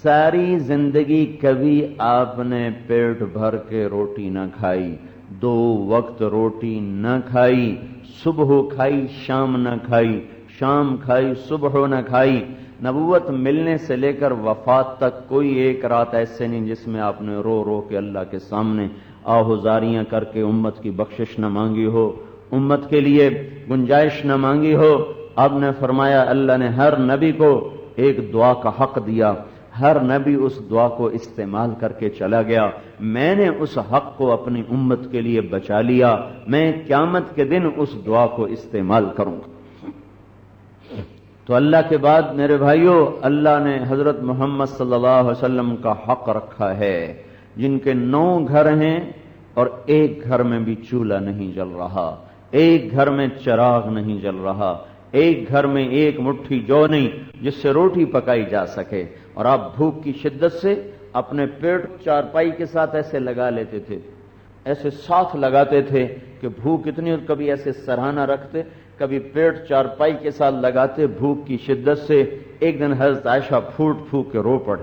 ساری زندگی کبھی آپ نے پیٹ بھر کے روٹی نہ کھائی، 2 وقت روٹی نہ کھائی، صبح کھائی شام نہ کھائی، شام کھائی صبح نہ کھائی۔ نبوت ملنے سے لے کر وفات تک کوئی ایک رات ایسے نہیں جس میں آپ نے رو رو کے اللہ کے سامنے آہوزاریاں کر کے امت کی بخشش نہ مانگی ہو، امت کے لیے گنجائش نہ مانگی ہو۔ آپ نے فرمایا اللہ نے ہر نبی کو ایک دعا کا حق دیا، ہر نبی اس دعا کو استعمال کر کے چلا گیا، میں نے اس حق کو اپنی امت کے لیے بچا لیا، میں قیامت کے دن اس دعا کو استعمال کروں گا۔ تو اللہ کے بعد میرے بھائیوں، اللہ نے حضرت محمد صلی اللہ علیہ وسلم کا حق رکھا ہے، جن کے 9 گھر ہیں اور ایک گھر میں بھی چولہا نہیں جل رہا، ایک گھر میں چراغ نہیں جل رہا، ایک گھر میں ایک مٹھی جو نہیں جس سے روٹی پکائی جا سکے، اور آپ بھوک کی شدت سے اپنے پیٹ چارپائی کے ساتھ ایسے لگا لیتے تھے، ایسے ساتھ لگاتے تھے کہ بھوک اتنی، اور کبھی ایسے سرہانہ رکھتے، کبھی پیٹ چارپائی کے ساتھ لگاتے بھوک کی شدت سے۔ ایک دن حضرت عائشہ پھوٹ پھوٹ کے رو پڑے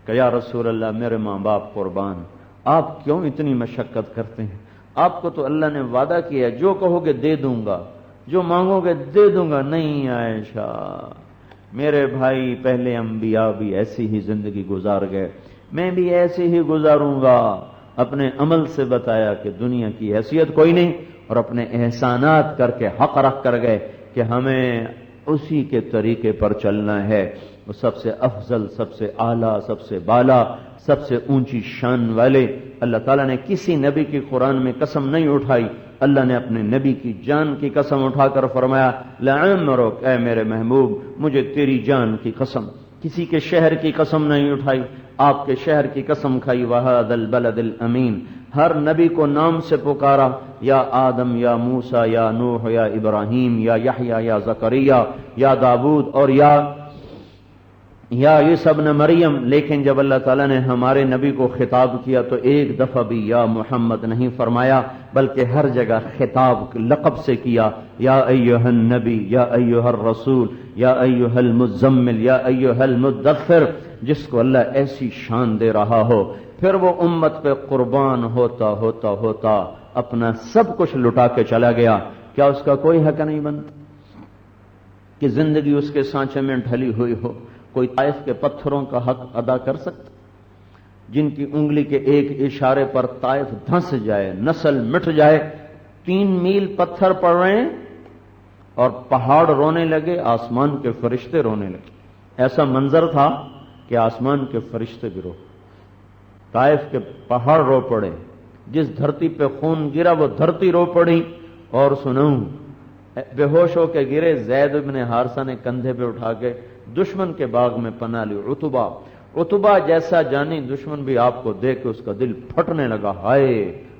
کہ یا رسول اللہ میرے ماں باپ قربان، آپ کیوں اتنی مشقت کرتے ہیں؟ آپ کو تو اللہ نے وعدہ کیا جو کہو گے دے دوں گا، جو مانگو گے دے دوں گا۔ نہیں عائشہ، میرے بھائی پہلے انبیاء بھی ایسی ہی زندگی گزار گئے، میں بھی ایسے ہی گزاروں گا۔ اپنے عمل سے بتایا کہ دنیا کی حیثیت کوئی نہیں، اور اپنے احسانات کر کے حق رکھ کر گئے کہ ہمیں اسی کے طریقے پر چلنا ہے۔ وہ سب سے افضل، سب سے اعلیٰ، سب سے بالا، سب سے اونچی شان والے۔ اللہ تعالیٰ نے کسی نبی کی قرآن میں قسم نہیں اٹھائی، اللہ نے اپنے نبی کی جان کی قسم اٹھا کر فرمایا لعمرک، اے میرے محبوب مجھے تیری جان کی قسم۔ کسی کے شہر کی قسم نہیں اٹھائی، آپ کے شہر کی قسم کھائی۔ وَهَذَا الْبَلَدِ الْأَمِينَ، ہر نبی کو نام سے پکارا، یا آدم، یا موسیٰ، یا نوح، یا ابراہیم، یا یحییٰ، یا زکریا، یا داؤد، اور یا عیسیٰ ابن مریم۔ لیکن جب اللہ تعالیٰ نے ہمارے نبی کو خطاب کیا تو ایک دفعہ بھی یا محمد نہیں فرمایا، بلکہ ہر جگہ خطاب لقب سے کیا، یا ایھا النبی، یا ایھا الرسول، یا ایھا المزمل، یا ایھا المدثر۔ جس کو اللہ ایسی شان دے رہا ہو، پھر وہ امت پہ قربان ہوتا ہوتا ہوتا اپنا سب کچھ لٹا کے چلا گیا، کیا اس کا کوئی حق نہیں بنتا کہ زندگی اس کے سانچے میں ڈھلی ہوئی ہو؟ کوئی طائف کے پتھروں کا حق ادا کر سکتا؟ جن کی انگلی کے ایک اشارے پر طائف دھنس جائے، نسل مٹ جائے، 3 میل پتھر پڑ رہے ہیں اور پہاڑ رونے لگے، آسمان کے فرشتے رونے لگے۔ ایسا منظر تھا کہ آسمان کے فرشتے بھی رو، طائف کے پہاڑ رو پڑے، جس دھرتی پہ خون گرا وہ دھرتی رو پڑی۔ اور سنوں، بے ہوش ہو کے گرے، زید بن حارثہ نے کندھے پہ اٹھا کے دشمن کے باغ میں پناہ لی۔ عتبہ جیسا جانی دشمن بھی آپ کو دیکھ کے اس کا دل پھٹنے لگا، ہائے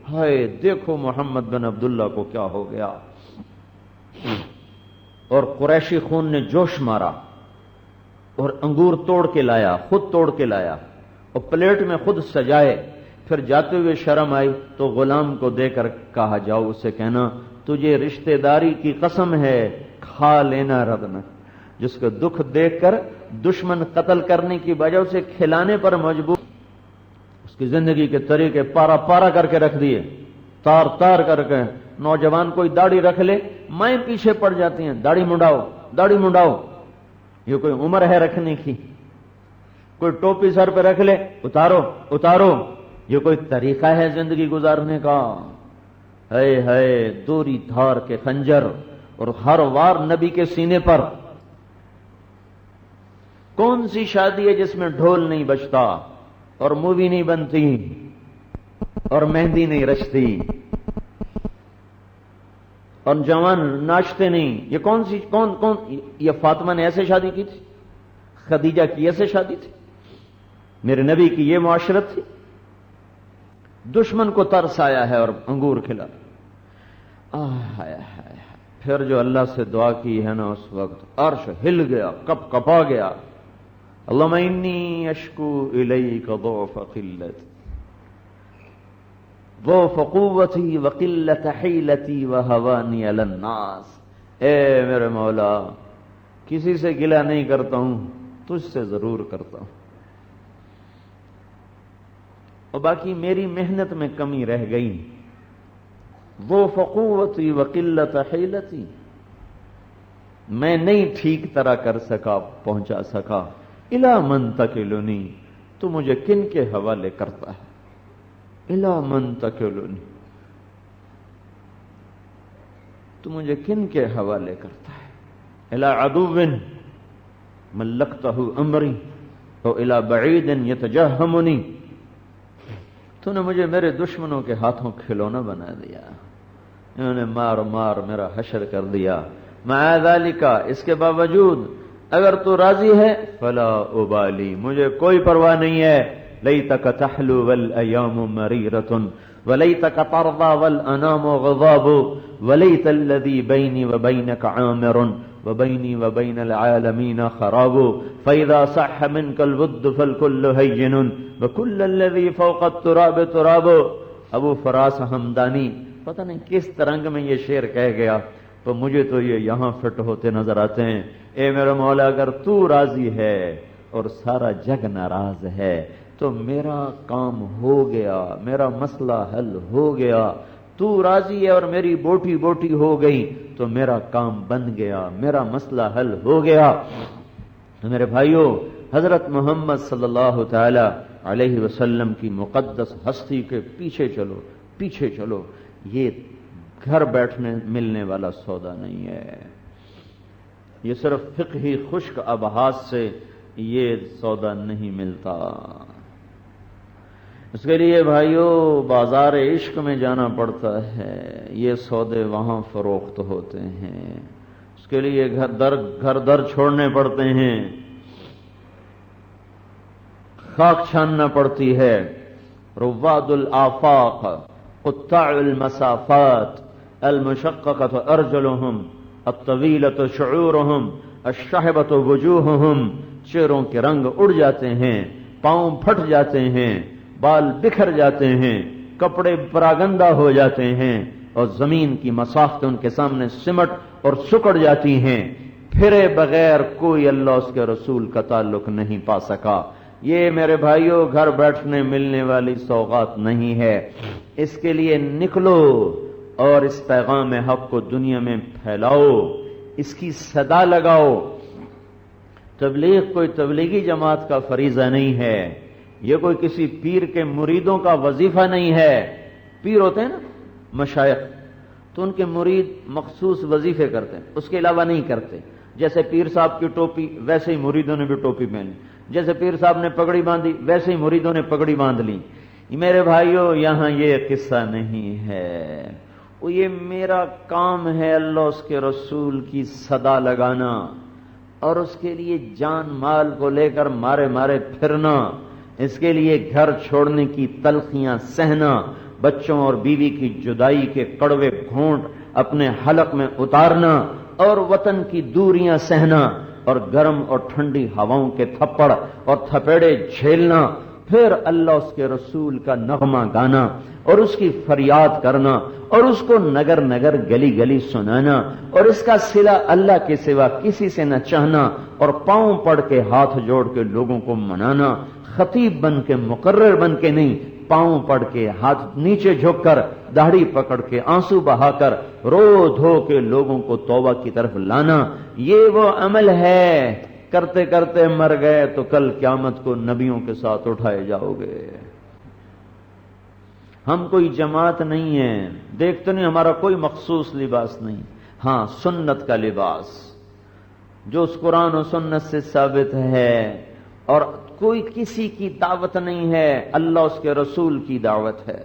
ہائے دیکھو محمد بن عبداللہ کو کیا ہو گیا۔ اور قریشی خون نے جوش مارا اور انگور توڑ کے لایا، خود توڑ کے لایا اور پلیٹ میں خود سجائے۔ پھر جاتے ہوئے شرم آئی تو غلام کو دے کر کہا جاؤ اسے کہنا تجھے رشتہ داری کی قسم ہے کھا لینا ردنا، جس کو دکھ دیکھ کر دشمن قتل کرنے کی وجہ اسے کھلانے پر مجبور، اس کی زندگی کے طریقے پارا پارا کر کے رکھ دیے، تار تار کر کے۔ نوجوان کوئی داڑھی رکھ لے، مائیں پیچھے پڑ جاتی ہیں، داڑھی منڈاؤ داڑھی منڈاؤ، یہ کوئی عمر ہے رکھنے کی؟ کوئی ٹوپی سر پہ رکھ لے، اتارو اتارو، یہ کوئی طریقہ ہے زندگی گزارنے کا؟ ہے دوری دھار کے خنجر، اور ہر وار نبی کے سینے پر۔ کون سی شادی ہے جس میں ڈھول نہیں بجتا اور مووی نہیں بنتی اور مہندی نہیں رچتی اور جوان ناچتے نہیں؟ یہ کون سی کون یہ فاطمہ نے ایسے شادی کی تھی؟ خدیجہ کی ایسے شادی تھی؟ میرے نبی کی یہ معاشرت تھی؟ دشمن کو ترس آیا ہے اور انگور کھلا، پھر جو اللہ سے دعا کی ہے نا، اس وقت عرش ہل گیا، کپ کپا گیا۔ اللہم انی اشکو الیک ضعف قلتی ضعف قوتی وقلت حیلتی وہوانی علی الناس۔ اے میرے مولا، کسی سے گلہ نہیں کرتا ہوں، تجھ سے ضرور کرتا ہوں، اور باقی میری محنت میں کمی رہ گئی۔ ضعف قوتی وقلت حیلتی، میں نہیں ٹھیک طرح کر سکا، پہنچا سکا۔ الی من تکلنی، تو مجھے کن کے حوالے کرتا ہے؟ الی من تکلنی، تو مجھے کن کے حوالے کرتا ہے؟ الی عدو ملکتہ امری او الی بعید یتجہمنی، تو نے مجھے میرے دشمنوں کے ہاتھوں کھلونا بنا دیا، انہوں نے مار مار میرا حشر کر دیا۔ مع ذالک، اس کے باوجود اگر تو راضی ہے، فلا ابالی، مجھے کوئی پرواہ نہیں ہے۔ لیتک تحلو والایام مریرۃ ولیتک ترضی والانام غضاب ولیت الذی بینی وبینک عامر وبینی وبین العالمین خراب فاذا صح منک الود فالکل ہین وکل الذی فوق التراب تراب۔ ابو فراس حمدانی پتہ نہیں کس ترنگ میں یہ شعر کہہ گیا، تو مجھے تو یہ یہاں فٹ ہوتے نظر آتے ہیں۔ اے میرے مولا، اگر تو راضی ہے اور سارا جگ ناراض ہے تو میرا کام ہو گیا، میرا مسئلہ حل ہو گیا۔ تو راضی ہے اور میری بوٹی بوٹی ہو گئی تو میرا کام بن گیا، میرا مسئلہ حل ہو گیا۔ میرے بھائیوں، حضرت محمد صلی اللہ تعالی علیہ وسلم کی مقدس ہستی کے پیچھے چلو، پیچھے چلو۔ یہ گھر بیٹھنے ملنے والا سودا نہیں ہے، یہ صرف فقہی خشک ابحاث سے یہ سودا نہیں ملتا۔ اس کے لیے بھائیوں بازار عشق میں جانا پڑتا ہے، یہ سودے وہاں فروخت ہوتے ہیں، اس کے لیے گھر در چھوڑنے پڑتے ہیں، خاک چھاننا پڑتی ہے۔ رواد الآفاق قطاع المسافات المشققۃ ارجلهم الطویلۃ شعورهم الشحبۃ وجوہهم، چہروں کے رنگ اڑ جاتے ہیں، پاؤں پھٹ جاتے ہیں، بال بکھر جاتے ہیں، کپڑے پراگندہ ہو جاتے ہیں، اور زمین کی مسافتیں ان کے سامنے سمٹ اور سکڑ جاتی ہیں۔ پھرے بغیر کوئی اللہ اس کے رسول کا تعلق نہیں پا سکا۔ یہ میرے بھائیوں گھر بیٹھنے ملنے والی سوغات نہیں ہے، اس کے لیے نکلو اور اس پیغام حق کو دنیا میں پھیلاؤ، اس کی صدا لگاؤ۔ تبلیغ کوئی تبلیغی جماعت کا فریضہ نہیں ہے، یہ کوئی کسی پیر کے مریدوں کا وظیفہ نہیں ہے۔ پیر ہوتے ہیں نا مشائخ، تو ان کے مرید مخصوص وظیفے کرتے ہیں، اس کے علاوہ نہیں کرتے۔ جیسے پیر صاحب کی ٹوپی ویسے ہی مریدوں نے بھی ٹوپی پہنی، جیسے پیر صاحب نے پگڑی باندھی ویسے ہی مریدوں نے پگڑی باندھ لی۔ میرے بھائیوں یہاں یہ قصہ نہیں ہے، وہ یہ میرا کام ہے اللہ اس کے رسول کی صدا لگانا، اور اس کے لیے جان مال کو لے کر مارے مارے پھرنا، اس کے لیے گھر چھوڑنے کی تلخیاں سہنا، بچوں اور بیوی کی جدائی کے کڑوے گھونٹ اپنے حلق میں اتارنا، اور وطن کی دوریاں سہنا، اور گرم اور ٹھنڈی ہواؤں کے تھپڑ اور تھپیڑے جھیلنا، پھر اللہ اس کے رسول کا نغمہ گانا اور اس کی فریاد کرنا اور اس کو نگر نگر گلی گلی سنانا اور اس کا صلہ اللہ کے سوا کسی سے نہ چاہنا اور پاؤں پڑ کے ہاتھ جوڑ کے لوگوں کو منانا، خطیب بن کے مقرر بن کے نہیں، پاؤں پڑ کے ہاتھ نیچے جھک کر داڑھی پکڑ کے آنسو بہا کر رو دھو کے لوگوں کو توبہ کی طرف لانا، یہ وہ عمل ہے۔ کرتے کرتے مر گئے تو کل قیامت کو نبیوں کے ساتھ اٹھائے جاؤ گے۔ ہم کوئی جماعت نہیں ہے، دیکھتے نہیں، ہمارا کوئی مخصوص لباس نہیں، ہاں سنت کا لباس جو اس قرآن و سنت سے ثابت ہے، اور کوئی کسی کی دعوت نہیں ہے، اللہ اس کے رسول کی دعوت ہے۔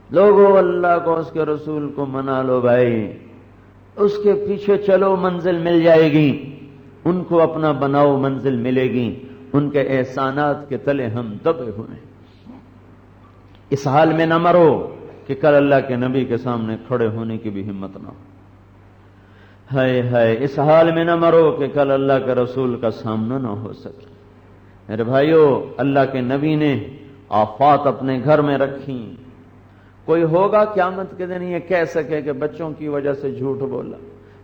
لوگوں اللہ کو اس کے رسول کو منا لو بھائی، اس کے پیچھے چلو منزل مل جائے گی، ان کو اپنا بناؤ منزل ملے گی، ان کے احسانات کے تلے ہم دبے ہوئے ہیں۔ اس حال میں نہ مرو کہ کل اللہ کے نبی کے سامنے کھڑے ہونے کی بھی ہمت نہ ہو، ہائے ہائے، اس حال میں نہ مرو کہ کل اللہ کے رسول کا سامنا نہ ہو سکے۔ میرے بھائیو، اللہ کے نبی نے آفات اپنے گھر میں رکھی، کوئی ہوگا قیامت کے دن یہ کہہ سکے کہ بچوں کی وجہ سے جھوٹ بولا،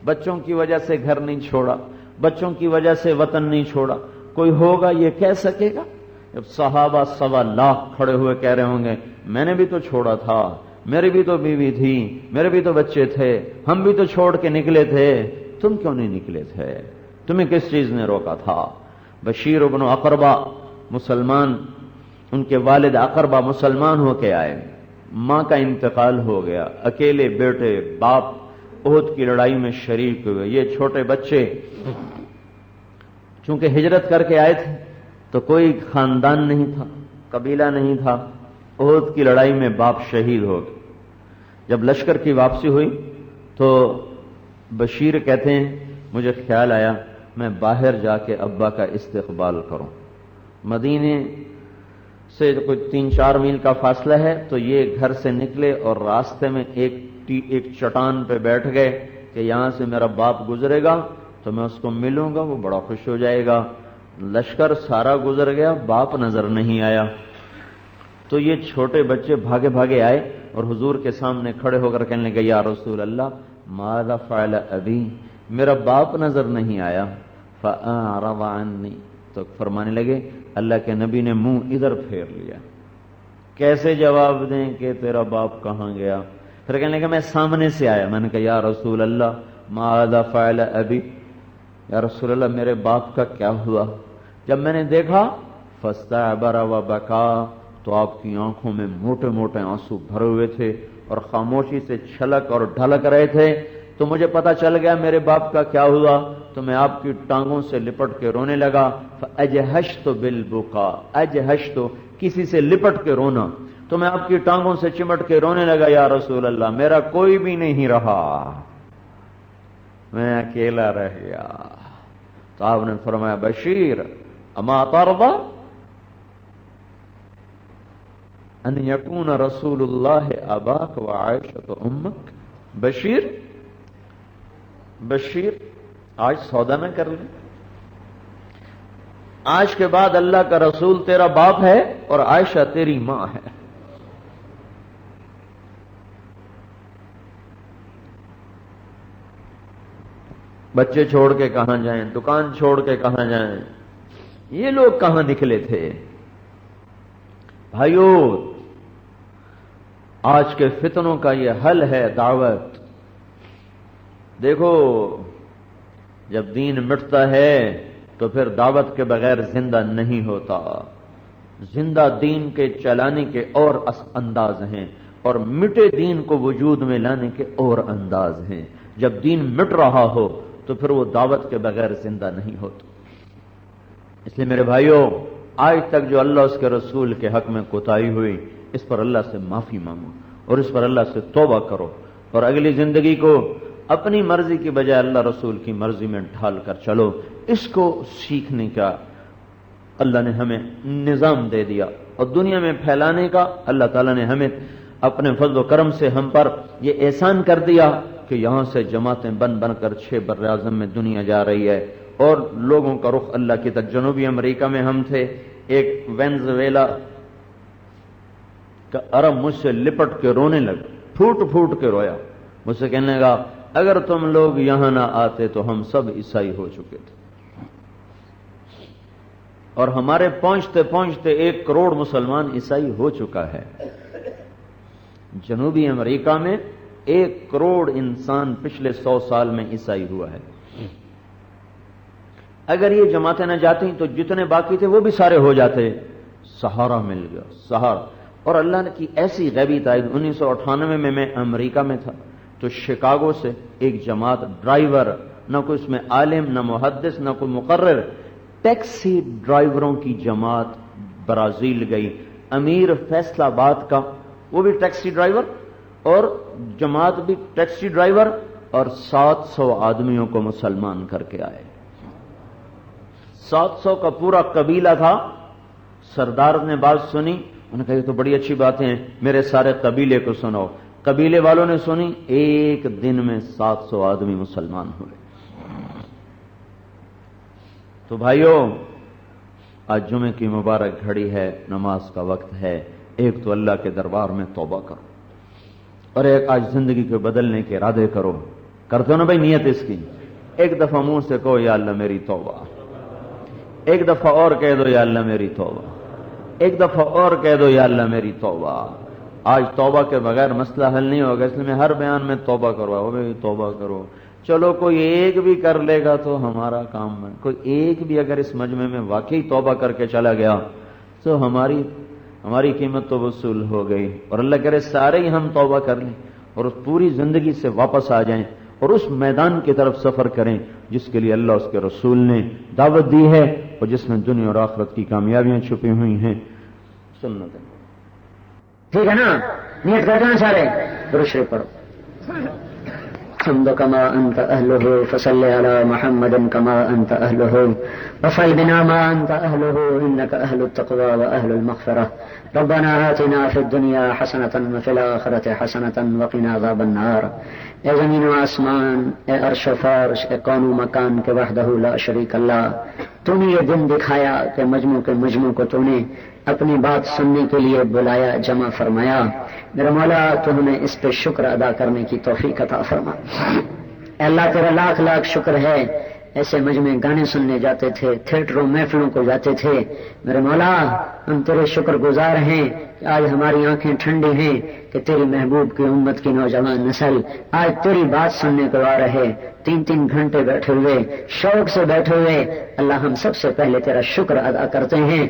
بچوں کی وجہ سے گھر نہیں چھوڑا، بچوں کی وجہ سے وطن نہیں چھوڑا؟ کوئی ہوگا یہ کہہ سکے گا؟ جب صحابہ 1.25 کھڑے ہوئے کہہ رہے ہوں گے میں نے بھی تو چھوڑا تھا، میری بھی تو بیوی تھی، میرے بھی تو بچے تھے، ہم بھی تو چھوڑ کے نکلے تھے، تم کیوں نہیں نکلے تھے؟ تمہیں کس چیز نے روکا تھا؟ بشیر بن اقربہ مسلمان، ان کے والد اقربہ مسلمان ہو کے آئے، ماں کا انتقال ہو گیا، اکیلے بیٹے باپ احد کی لڑائی میں شریک ہوئے، یہ چھوٹے بچے چونکہ ہجرت کر کے آئے تھے تو کوئی خاندان نہیں تھا، قبیلہ نہیں تھا، احد کی لڑائی میں باپ شہید ہو گئے۔ جب لشکر کی واپسی ہوئی تو بشیر کہتے ہیں مجھے خیال آیا میں باہر جا کے ابا کا استقبال کروں، مدینے سے کوئی 3-4 میل کا فاصلہ ہے، تو یہ گھر سے نکلے اور راستے میں ایک چٹان پہ بیٹھ گئے کہ یہاں سے میرا باپ گزرے گا تو میں اس کو ملوں گا، وہ بڑا خوش ہو جائے گا۔ لشکر سارا گزر گیا، باپ نظر نہیں آیا، تو یہ چھوٹے بچے بھاگے بھاگے آئے اور حضور کے سامنے کھڑے ہو کر کہنے لگے یا رسول اللہ ماذا فعل ابی، میرا باپ نظر نہیں آیا، فأعرض عنی، تو فرمانے لگے اللہ کے نبی نے منہ ادھر پھیر لیا، کیسے جواب دیں کہ تیرا باپ کہاں گیا؟ پھر کہنے لگا میں سامنے سے آیا، میں نے کہا یا رسول اللہ ماذا فعل ابی، یا رسول اللہ میرے باپ کا کیا ہوا؟ جب میں نے دیکھا فاستعبر وبکا، تو آپ کی آنکھوں میں موٹے موٹے آنسو بھرے ہوئے تھے اور خاموشی سے چھلک اور ڈھلک رہے تھے، تو مجھے پتا چل گیا میرے باپ کا کیا ہوا، تو میں آپ کی ٹانگوں سے لپٹ کے رونے لگا، فاجہشت بالبکا، اجہشت کسی سے لپٹ کے رونا، تو میں آپ کی ٹانگوں سے چمٹ کے رونے لگا یا رسول اللہ میرا کوئی بھی نہیں رہا، میں اکیلا رہ گیا۔ تو آپ نے فرمایا بشیر اما ترضى ان یکون رسول اللہ اباک وعائشۃ امک، بشیر آج سودا نہ کر لیں، آج کے بعد اللہ کا رسول تیرا باپ ہے اور عائشہ تیری ماں ہے۔ بچے چھوڑ کے کہاں جائیں، دکان چھوڑ کے کہاں جائیں، یہ لوگ کہاں نکلے تھے؟ بھائیو آج کے فتنوں کا یہ حل ہے دعوت۔ دیکھو جب دین مٹتا ہے تو پھر دعوت کے بغیر زندہ نہیں ہوتا، زندہ دین کے چلانے کے اور انداز ہیں اور مٹے دین کو وجود میں لانے کے اور انداز ہیں۔ جب دین مٹ رہا ہو تو پھر وہ دعوت کے بغیر زندہ نہیں ہوتا۔ اس لیے میرے بھائیوں آج تک جو اللہ اس کے رسول کے حق میں کوتاہی ہوئی اس پر اللہ سے معافی مانگو اور اس پر اللہ سے توبہ کرو اور اگلی زندگی کو اپنی مرضی کی بجائے اللہ رسول کی مرضی میں ڈھال کر چلو۔ اس کو سیکھنے کا اللہ نے ہمیں نظام دے دیا اور دنیا میں پھیلانے کا اللہ تعالیٰ نے ہمیں اپنے فضل و کرم سے ہم پر یہ احسان کر دیا کہ یہاں سے جماعتیں بن بن کر 6 بر اعظم میں دنیا جا رہی ہے اور لوگوں کا رخ اللہ کی طرف۔ جنوبی امریکہ میں ہم تھے، ایک وینزویلا کہ عرب مجھ سے لپٹ کے رونے لگا، پھوٹ پھوٹ کے رویا، مجھ سے کہنے لگا اگر تم لوگ یہاں نہ آتے تو ہم سب عیسائی ہو چکے تھے، اور ہمارے پہنچتے پہنچتے 1 کروڑ مسلمان عیسائی ہو چکا ہے۔ جنوبی امریکہ میں 1 کروڑ انسان پچھلے 100 سال میں عیسائی ہوا ہے۔ اگر یہ جماعتیں نہ جاتی تو جتنے باقی تھے وہ بھی سارے ہو جاتے۔ سہارا مل گیا، سہارا۔ اور اللہ نے کی ایسی غیبی تائید، 1998 میں امریکہ میں تھا تو شکاگو سے ایک جماعت، ڈرائیور، نہ کوئی اس میں عالم، نہ محدث، نہ کوئی مقرر، ٹیکسی ڈرائیوروں کی جماعت برازیل گئی۔ امیر فیصل آباد کا، وہ بھی ٹیکسی ڈرائیور اور جماعت بھی ٹیکسی ڈرائیور، اور 700 آدمیوں کو مسلمان کر کے آئے۔ 700 کا پورا قبیلہ تھا۔ سردار نے بات سنی، انہوں نے کہا یہ تو بڑی اچھی باتیں ہیں، میرے سارے قبیلے کو سناؤ۔ قبیلے والوں نے سنی، 1 دن میں 700 آدمی مسلمان ہوئے۔ تو بھائیوں، آج جمعے کی مبارک گھڑی ہے، نماز کا وقت ہے۔ ایک تو اللہ کے دربار میں توبہ کرو، اور ایک آج زندگی کو بدلنے کے ارادے کرو۔ کرتے ہو نا بھائی نیت اس کی؟ ایک دفعہ منہ سے کہو یا اللہ میری توبہ، ایک دفعہ اور کہہ دو یا اللہ میری توبہ، ایک دفعہ اور کہہ دو یا اللہ میری توبہ۔ آج توبہ کے بغیر مسئلہ حل نہیں ہوگا، اس لیے میں ہر بیان میں توبہ کرواؤں، بھائی توبہ کرو۔ چلو کوئی ایک بھی کر لے گا تو ہمارا کام ہے، کوئی ایک بھی اگر اس مجمع میں واقعی توبہ کر کے چلا گیا تو ہماری قیمت تو وصول ہو گئی۔ اور اللہ کرے سارے ہی ہم توبہ کر لیں اور اس پوری زندگی سے واپس آ جائیں اور اس میدان کی طرف سفر کریں جس کے لیے اللہ اس کے رسول نے دعوت دی ہے اور جس میں دنیا اور آخرت کی کامیابیاں چھپی ہوئی ہیں۔ سنت ہے، ٹھیک ہے نا؟ نیت کر دینا سارے، درود شریف پڑھو۔ حمد كما أنت أهله فصل على محمد كما أنت أهله وفعل بنا ما أنت أهله إنك أهل التقوى وأهل المغفرة ربنا آتنا في الدنيا حسنة وفي الآخرة حسنة وقنا عذاب النار۔ اے زمین و آسمان، اے عرش و فرش، اے کون و مکان کے وحدہ لا شریک اللہ، تو نے یہ دن دکھایا کہ مجموع کو تو نے اپنی بات سننے کے لیے بلایا، جمع فرمایا۔ میرا مولا تو ہمیں اس پہ شکر ادا کرنے کی توفیق عطا فرما۔ اے اللہ تیرا لاکھ لاکھ شکر ہے، ایسے مجمع گانے سننے جاتے تھے، تھیٹروں محفلوں کو جاتے تھے۔ میرے مولا ہم تیرے شکر گزار ہیں کہ آج ہماری آنکھیں ٹھنڈی ہیں کہ تیری محبوب کی امت کی نوجوان نسل آج تیری بات سننے کو آ رہے، 3 گھنٹے بیٹھے ہوئے، شوق سے بیٹھے ہوئے۔ اللہ ہم سب سے پہلے تیرا شکر ادا کرتے ہیں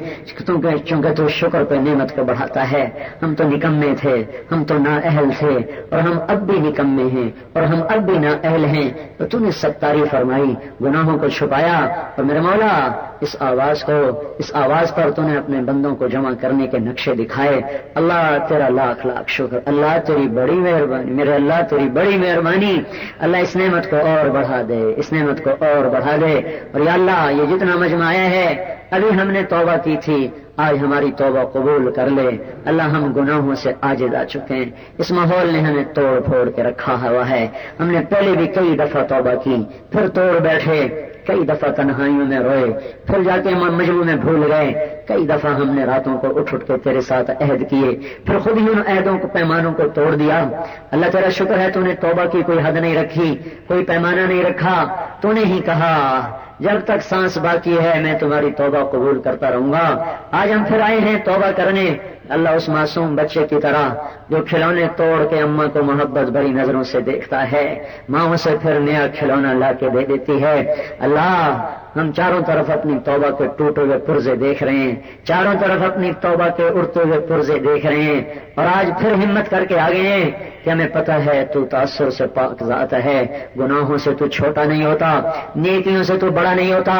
چونکہ تو شکر پہ نعمت کو بڑھاتا ہے۔ ہم تو نکمے تھے، ہم تو نااہل تھے، اور ہم اب بھی نکمے ہیں اور ہم اب بھی نااہل ہیں، تو تو نے ستاری فرمائی، گناہوں کو چھپایا، اور میرے مولا اس آواز پر تو نے اپنے بندوں کو جمع کرنے کے نقشے دکھائے۔ اللہ تیرا لاکھ لاکھ شکر، اللہ تیری بڑی مہربانی، میرے اللہ تیری بڑی مہربانی۔ اللہ اس نعمت کو اور بڑھا دے، اس نعمت کو اور بڑھا دے۔ اور یا اللہ یہ جتنا مجمع آیا ہے، ابھی ہم نے توبہ کی تھی، آج ہماری توبہ قبول کر لے۔ اللہ ہم گناہوں سے عاجز آ چکے ہیں، اس ماحول نے ہمیں توڑ پھوڑ کے رکھا ہوا ہے۔ ہم نے پہلے بھی کئی دفعہ توبہ کی، پھر توڑ بیٹھے، کئی دفعہ تنہائیوں میں روئے، پھر جا کے مجموع میں بھول گئے، کئی دفعہ ہم نے راتوں کو اٹھ کے تیرے ساتھ عہد کیے، پھر خود ہی ان عہدوں کو، پیمانوں کو توڑ دیا۔ اللہ تیرا شکر ہے تو نے توبہ کی کوئی حد نہیں رکھی، کوئی پیمانہ نہیں رکھا، تو نے ہی کہا جب تک سانس باقی ہے میں تمہاری توبہ قبول کرتا رہوں گا۔ آج ہم پھر آئے ہیں توبہ کرنے۔ اللہ اس معصوم بچے کی طرح جو کھلونے توڑ کے اماں کو محبت بڑی نظروں سے دیکھتا ہے، ماں اسے پھر نیا کھلونا لا کے دے دیتی ہے۔ اللہ ہم چاروں طرف اپنی توبہ کے ٹوٹے ہوئے پرزے دیکھ رہے ہیں، چاروں طرف اپنی توبہ کے اڑتے ہوئے پرزے دیکھ رہے ہیں، اور آج پھر ہمت کر کے آگے ہیں کہ ہمیں پتہ ہے تو تاثر سے پاک ذات ہے، گناہوں سے تو چھوٹا نہیں ہوتا، نیکیوں سے تو بڑا نہیں ہوتا۔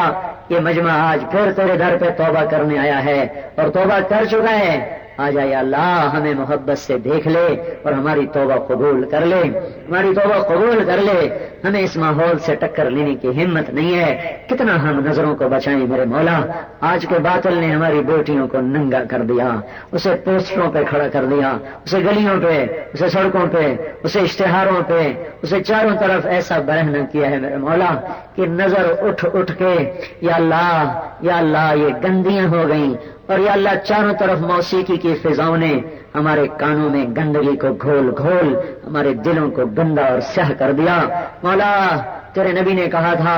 یہ مجمع آج پھر تیرے در پہ توبہ کرنے آیا ہے اور توبہ کر چکا ہے۔ آ جائے اللہ ہمیں محبت سے دیکھ لے اور ہماری توبہ قبول کر لے، ہماری توبہ قبول کر لے۔ ہمیں اس ماحول سے ٹکر لینے کی ہمت نہیں ہے، کتنا ہم نظروں کو بچائیں میرے مولا۔ آج کے باطل نے ہماری بیٹیوں کو ننگا کر دیا، اسے پوسٹروں پہ کھڑا کر دیا، اسے گلیوں پہ، اسے سڑکوں پہ، اسے اشتہاروں پہ، اسے چاروں طرف ایسا برہنہ کیا ہے میرے مولا کہ نظر اٹھ کے یا اللہ یہ گندیاں ہو گئیں، اور یا اللہ چاروں طرف موسیقی کی فضاؤں نے ہمارے کانوں میں گندگی کو گھول گھول ہمارے دلوں کو گندا اور سیاہ کر دیا۔ مولا تیرے نبی نے کہا تھا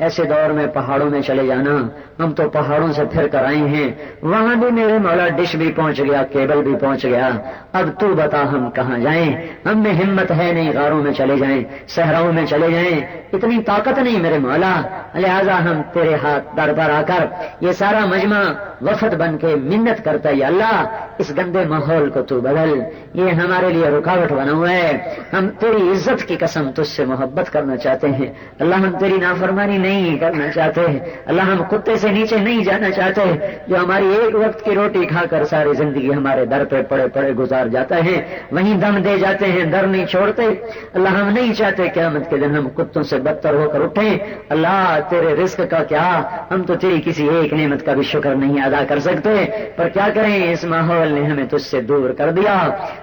ایسے دور میں پہاڑوں میں چلے جانا، ہم تو پہاڑوں سے پھر کر آئے ہیں، وہاں بھی میرے مولا ڈش بھی پہنچ گیا، کیبل بھی پہنچ گیا، اب تو بتا ہم کہاں جائیں؟ ہم میں ہمت ہے نہیں غاروں میں چلے جائیں، صحراؤں میں چلے جائیں، اتنی طاقت نہیں میرے مولا، لہذا ہم تیرے ہاتھ در پر آ کر یہ سارا مجمع وفد بن کے منت کرتا ہے، یا اللہ اس گندے ماحول کو تو بدل، یہ ہمارے لیے رکاوٹ بنا ہوا ہے، ہم تیری عزت کی قسم تجھ سے محبت کرنا چاہتے ہیں، اللہ ہم تیری نافرمانی نہیں کرنا چاہتے، اللہ ہم کتے سے نیچے نہیں جانا چاہتے جو ہماری ایک وقت کی روٹی کھا کر ساری زندگی ہمارے در پہ پڑے پڑے گزار جاتا ہے، وہیں دم دے جاتے ہیں، در نہیں چھوڑتے، اللہ ہم نہیں چاہتے قیامت کے دن ہم کتوں سے بدتر ہو کر اٹھیں، اللہ تیرے رزق کا کیا، ہم تو تیری کسی ایک نعمت کا بھی شکر نہیں ادا کر سکتے، پر کیا کریں اس ماحول نے ہمیں تجھ سے دور کر دیا،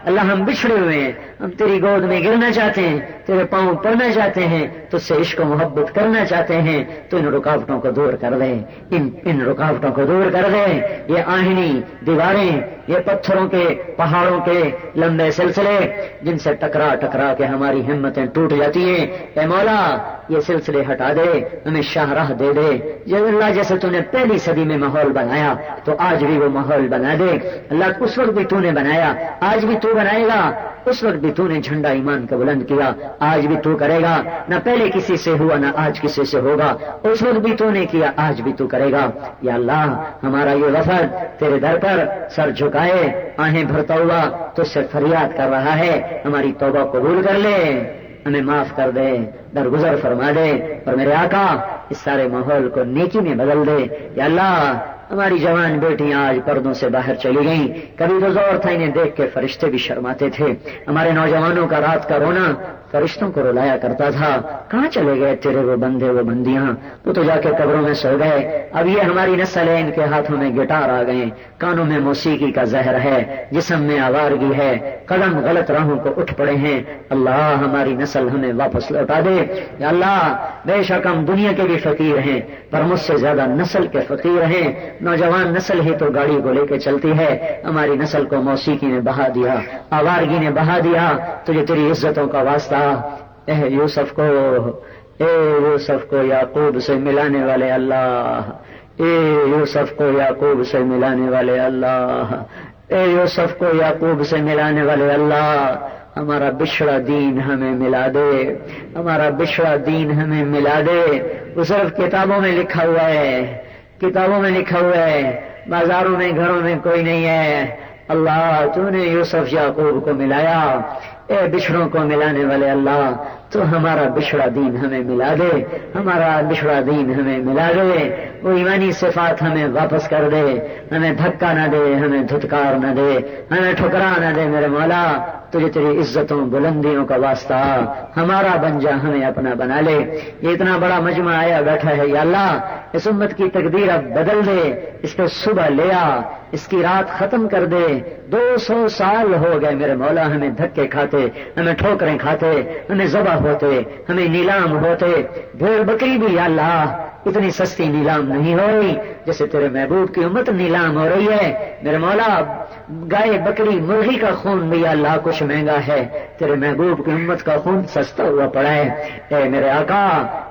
اللہ ہم بچھڑے ہوئے ہیں، ہم تیری گود میں گرنا چاہتے ہیں، تیرے پاؤں پڑنا چاہتے ہیں، تجھ سے عشق و محبت کرنا چاہتے ہیں، تو ان رکاوٹوں کو دور کر دے، ان رکاوٹوں کو دور کر دے، یہ آہنی دیواریں، یہ پتھروں کے پہاڑوں کے لمبے سلسلے جن سے ٹکرا ٹکرا کے ہماری ہمتیں ٹوٹ جاتی ہیں، اے مولا یہ سلسلے ہٹا دے، ہمیں شاہراہ دے دے، یا اللہ جیسے تو نے پہلی صدی میں ماحول بنایا تو آج بھی وہ ماحول بنا دے، اللہ اس وقت بھی تو نے بنایا، آج بھی تو بنائے گا، اس وقت بھی تو نے جھنڈا ایمان کا بلند کیا، آج بھی تو کرے گا، نہ پہلے کسی سے ہوا نہ آج کسی سے ہوگا، اس وقت بھی تو نے کیا، آج بھی تو کرے گا، یا اللہ ہمارا یہ وفد تیرے در پر سر جھکائے آہیں بھرتا ہوا تو اس سے فریاد کر رہا ہے، ہماری توبہ قبول کر لے، ہمیں معاف کر دے، درگزر فرما دے، اور میرے آقا اس سارے ماحول کو نیکی میں بدل دے، یا اللہ ہماری جوان بیٹیاں آج پردوں سے باہر چلی گئیں، کبھی تو زور تھا انہیں دیکھ کے فرشتے بھی شرماتے تھے، ہمارے نوجوانوں کا رات کا رونا فرشتوں کو رلایا کرتا تھا، کہاں چلے گئے تیرے وہ بندے وہ بندیاں، وہ تو جا کے قبروں میں سو گئے، اب یہ ہماری نسل ہے، ان کے ہاتھوں میں گٹار آ گئے، کانوں میں موسیقی کا زہر ہے، جسم میں آوارگی ہے، قدم غلط راہوں کو اٹھ پڑے ہیں، اللہ ہماری نسل ہمیں واپس لوٹا دے، یا اللہ بے شک ہم دنیا کے بھی فقیر ہیں پر مجھ سے زیادہ نسل کے فقیر ہیں، نوجوان نسل ہی تو گاڑی کو لے کے چلتی ہے، ہماری نسل کو موسیقی نے بہا دیا، آوارگی نے بہا دیا، تجھے تیری عزتوں کا واسطہ، اے یوسف کو یعقوب سے ملانے والے اللہ، اے یوسف کو یعقوب سے ملانے والے اللہ، اے یوسف کو یعقوب سے ملانے والے اللہ، ہمارا بچھڑا دین ہمیں ملا دے، ہمارا بچھڑا دین ہمیں ملا دے، وہ صرف کتابوں میں لکھا ہوا ہے، کتابوں میں لکھا ہوا ہے، بازاروں میں گھروں میں کوئی نہیں ہے، اللہ تو نے یوسف یعقوب کو ملایا، اے بچھڑوں کو ملانے والے اللہ تو ہمارا بچھڑا دین ہمیں ملا دے، ہمارا بچھڑا دین ہمیں ملا دے، وہ ایمانی صفات ہمیں واپس کر دے، ہمیں دھکا نہ دے، ہمیں دھتکار نہ دے، ہمیں ٹھکرا نہ دے، میرے مولا تجھے تیری عزتوں بلندیوں کا واسطہ ہمارا بن جا، ہمیں اپنا بنا لے، یہ اتنا بڑا مجمع آیا بیٹھا ہے، یا اللہ اس امت کی تقدیر اب بدل دے، اس پہ صبح لے آ، اس کی رات ختم کر دے، 200 سال ہو گئے میرے مولا ہمیں دھکے کھاتے، ہمیں ٹھوکریں کھاتے، ہمیں ذبح ہوتے، ہمیں نیلام ہوتے، بھیڑ بکری بھی یا اللہ اتنی سستی نیلام نہیں ہو رہی جیسے تیرے محبوب کی امت نیلام ہو رہی ہے، میرے مولا گائے بکری مرغی کا خون بھی یا اللہ کچھ مہنگا ہے، تیرے محبوب کی امت کا خون سستا ہوا پڑا ہے، اے میرے آقا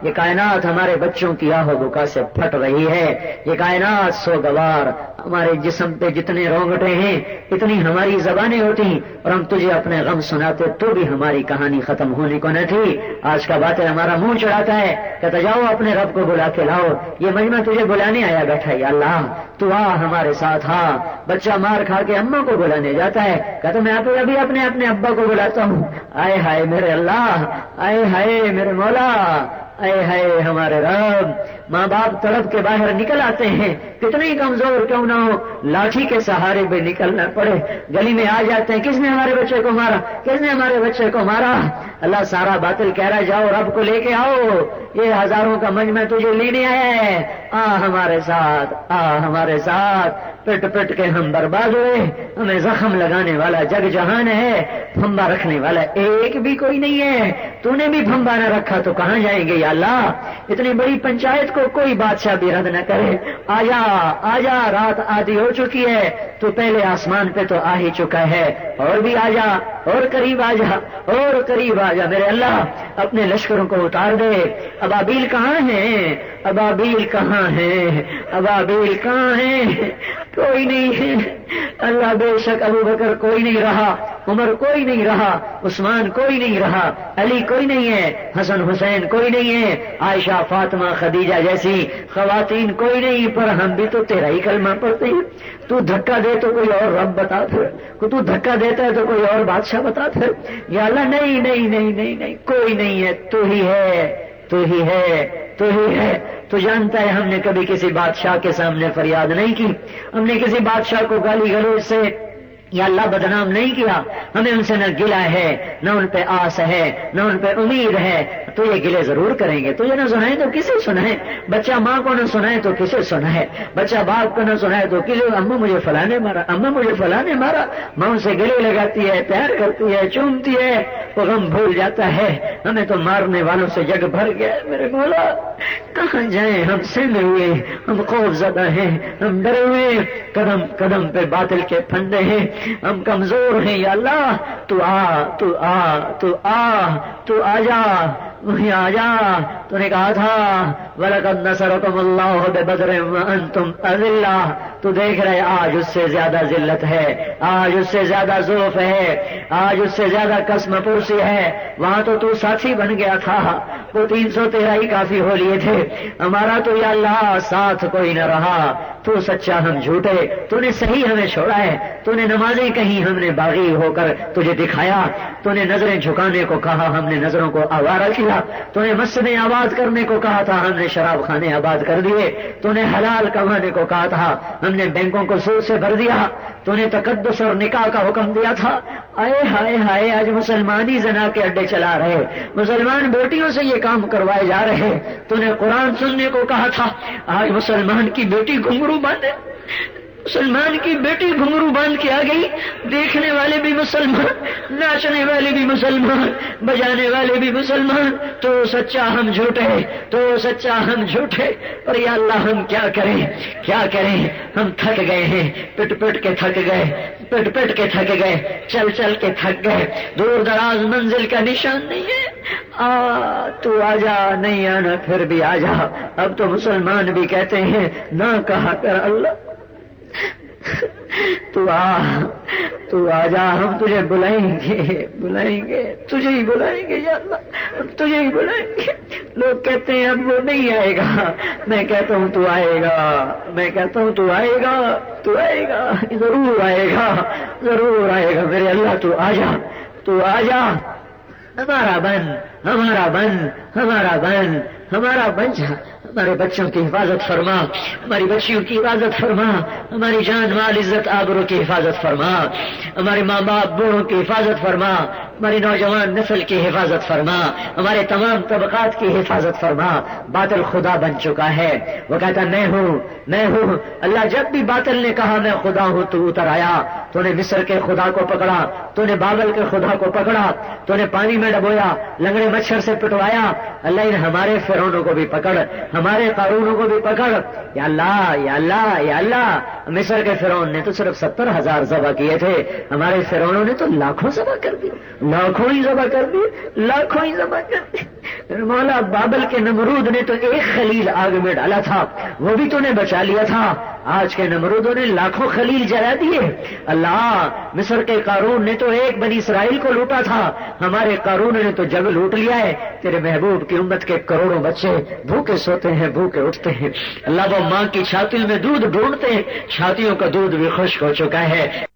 یہ کائنات ہمارے بچوں کی آہو بکا سے پھٹ رہی ہے، یہ کائنات سوگوار، ہمارے جسم پہ جتنے رونگٹے ہیں اتنی ہماری زبانیں ہوتی اور ہم تجھے اپنے غم سناتے تو بھی ہماری کہانی ختم ہونے کو نہ تھی، آج کا باتیں ہمارا منہ چڑھاتا ہے، کہتا جاؤ اپنے رب کو بلا کے لاؤ، یہ مجمع تجھے بلانے آیا بیٹھا ہے، یا اللہ تو آ ہمارے ساتھ آ، بچہ مار کھا کے اماں کو بلانے جاتا ہے، کہتا میں ابھی اپنے ابا کو بلاتا ہوں، آئے ہائے میرے اللہ، آئے ہائے میرے مولا، اے ہے ہمارے رب، ماں باپ تڑپ کے باہر نکل آتے ہیں، کتنے ہی کمزور کیوں نہ ہو، لاٹھی کے سہارے پہ نکلنا پڑے، گلی میں آ جاتے ہیں، کس نے ہمارے بچے کو مارا، کس نے ہمارے بچے کو مارا، اللہ سارا باطل کہہ رہا ہے جاؤ رب کو لے کے آؤ، یہ ہزاروں کا مجمع تجھے لینے آیا ہے، آ ہمارے ساتھ، آ ہمارے ساتھ، پٹ پٹ کے ہم برباد ہوئے، ہمیں زخم لگانے والا جگ جہان ہے، پھمبا رکھنے والا ایک بھی کوئی نہیں ہے، تو نے بھی پھمبا نہ رکھا تو کہاں جائیں گے یا یا اللہ اتنی بڑی پنچایت کو کوئی بادشاہ بھی رد نہ کرے، آجا آجا، رات آدھی ہو چکی ہے، تو پہلے آسمان پہ تو آ ہی چکا ہے، اور بھی آجا، اور قریب آجا، اور قریب آجا میرے اللہ، اپنے لشکروں کو اتار دے۔ ابابیل کہاں ہیں؟ ابابیل کہاں ہیں؟ ابابیل کہاں ہیں؟ کوئی نہیں ہے اللہ، بے شک ابو بکر کوئی نہیں رہا، عمر کوئی نہیں رہا، عثمان کوئی نہیں رہا، علی کوئی نہیں ہے، حسن حسین کوئی نہیں ہے، عائشہ فاطمہ خدیجہ جیسی خواتین کوئی نہیں، پر ہم بھی تو تیرا ہی کلمہ پڑھتے ہیں۔ تو دھکا دے تو کوئی اور رب بتا پھر، تو دھکا دیتا ہے تو کوئی اور بادشاہ بتا پھر، یا اللہ نہیں نہیں نہیں نہیں نہیں، کوئی نہیں ہے، تو ہی ہے، تو ہی ہے، تو ہی ہے۔ تو جانتا ہے ہم نے کبھی کسی بادشاہ کے سامنے فریاد نہیں کی، ہم نے کسی بادشاہ کو گالی گلوچ سے یا اللہ بدنام نہیں کیا، ہمیں ان سے نہ گلہ ہے، نہ ان پہ آس ہے، نہ ان پہ امید ہے۔ تو یہ گلے ضرور کریں گے، تجھے نہ سنائے تو کسے سنائے؟ بچہ ماں کو نہ سنائے تو کسے سنائے؟ بچہ باپ کو نہ سنائے تو کسے؟ اماں مجھے فلاں نے مارا، اماں مجھے فلاں نے مارا، ماں ان سے گلے لگاتی ہے، پیار کرتی ہے، چومتی ہے، وہ غم بھول جاتا ہے۔ ہمیں تو مارنے والوں سے جگ بھر گیا میرے مولا، کہاں جائیں؟ ہم سندھ ہوئے، ہم خوف زدہ ہیں، ہم ڈرے ہوئے، قدم قدم پہ باطل کے پھندے ہیں، ہم کمزور ہیں یا اللہ، تو آ، تو آ، تو آ، تو آ جا، وہیں آ جا۔ تو نے کہا تھا وَلَقَدْ نَصَرَكُمُ اللَّهُ بِبَدْرٍ وَأَنْتُمْ أَذِلَّةٌ، تو دیکھ رہے آج اس سے زیادہ ذلت ہے، آج اس سے زیادہ ضعف ہے، آج اس سے زیادہ قسم پرسی ہے۔ وہاں تو ساتھی بن گیا تھا، وہ 313 ہی کافی ہو لیے تھے، ہمارا تو یا اللہ ساتھ کوئی نہ رہا۔ تو سچا ہم جھوٹے، تو نے صحیح ہمیں چھوڑا ہے، تو نے نمازیں کہیں ہم نے باغی ہو کر تجھے دکھایا، تو نے نظریں جھکانے کو کہا ہم نے نظروں کو آوارہ کیا، تو نے مسجدیں آباد کرنے کو کہا تھا ہم نے شراب خانے آباد کر دیے، تو نے حلال کمانے کو کہا تھا ہم نے بینکوں کو سود سے بھر دیا، تو نے تقدس اور نکاح کا حکم دیا تھا۔ آئے ہائے ہائے، آج مسلمان ہی زنا کے اڈے چلا رہے، مسلمان بیٹیوں سے یہ کام کروائے جا رہے۔ تو نے قرآن سننے کو کہا تھا، آج مسلمان کی بیٹی گھنگرو باندھے، مسلمان کی بیٹی گھنگرو باندھ کے آ گئی، دیکھنے والے بھی مسلمان، ناچنے والے بھی مسلمان، بجانے والے بھی مسلمان، تو سچا ہم جھوٹے، تو سچا ہم جھوٹے۔ اور یا اللہ ہم کیا کریں، کیا کریں؟ ہم تھک گئے ہیں، پٹ پٹ کے تھک گئے، پٹ پٹ کے تھک گئے، چل چل کے تھک گئے، دور دراز منزل کا نشان نہیں ہے۔ تو آ جا، نہیں آنا پھر بھی آ جا۔ اب تو مسلمان بھی کہتے ہیں نہ کہا کر اللہ، تو آ جا، ہم تجھے بلائیں گے، بلائیں گے، تجھے ہی بلائیں گے یا اللہ، ہم تجھے ہی بلائیں گے۔ لوگ کہتے ہیں اب وہ نہیں آئے گا، میں کہتا ہوں تو آئے گا، میں کہتا ہوں تو آئے گا، تو آئے گا، ضرور آئے گا، ضرور آئے گا میرے اللہ۔ تو آ جا، تو آ جا، ہمارا بن، ہمارا بن، ہمارا بن، ہمارا بن جا۔ ہمارے بچوں کی حفاظت فرما، ہماری بچیوں کی حفاظت فرما، ہماری جان مال عزت آبرو کی حفاظت فرما، ہمارے ماں باپ بوڑھوں کی حفاظت فرما، ہماری نوجوان نسل کی حفاظت فرما، ہمارے تمام طبقات کی حفاظت فرما۔ باطل خدا بن چکا ہے، وہ کہتا میں ہوں، میں ہوں۔ اللہ جب بھی باطل نے کہا میں خدا ہوں تو اتر آیا۔ تو نے مصر کے خدا کو پکڑا، تو نے بابل کے خدا کو پکڑا، تو نے پانی میں ڈبویا، لنگڑے مچھر سے پٹوایا۔ اللہ نے ہمارے فرعونوں کو بھی پکڑ، ہمارے قارونوں کو بھی پکڑ۔ یا اللہ، یا اللہ، یا اللہ، مصر کے فرعون نے تو صرف 70,000 ذبح کیے تھے، ہمارے فرعونوں نے تو لاکھوں ذبح کر دی، لاکھوں ہی ذبح کر دی، لاکھوں ہی ذبح کر دی۔ مولا بابل کے نمرود نے تو ایک خلیل آگ میں ڈالا تھا، وہ بھی تو نے بچا لیا تھا، آج کے نمرودوں نے لاکھوں خلیل جلا دیے۔ اللہ، مصر کے قارون نے تو ایک بنی اسرائیل کو لوٹا تھا، ہمارے قارون نے تو جگ لوٹ لیا ہے۔ تیرے محبوب کی امت کے کروڑوں بچے بھوکے سوتے ہیں، بھوکے اٹھتے ہیں۔ اللہ وہ ماں کی چھاتی میں دودھ ڈھونڈتے ہیں، چھاتیوں کا دودھ بھی خشک ہو چکا ہے۔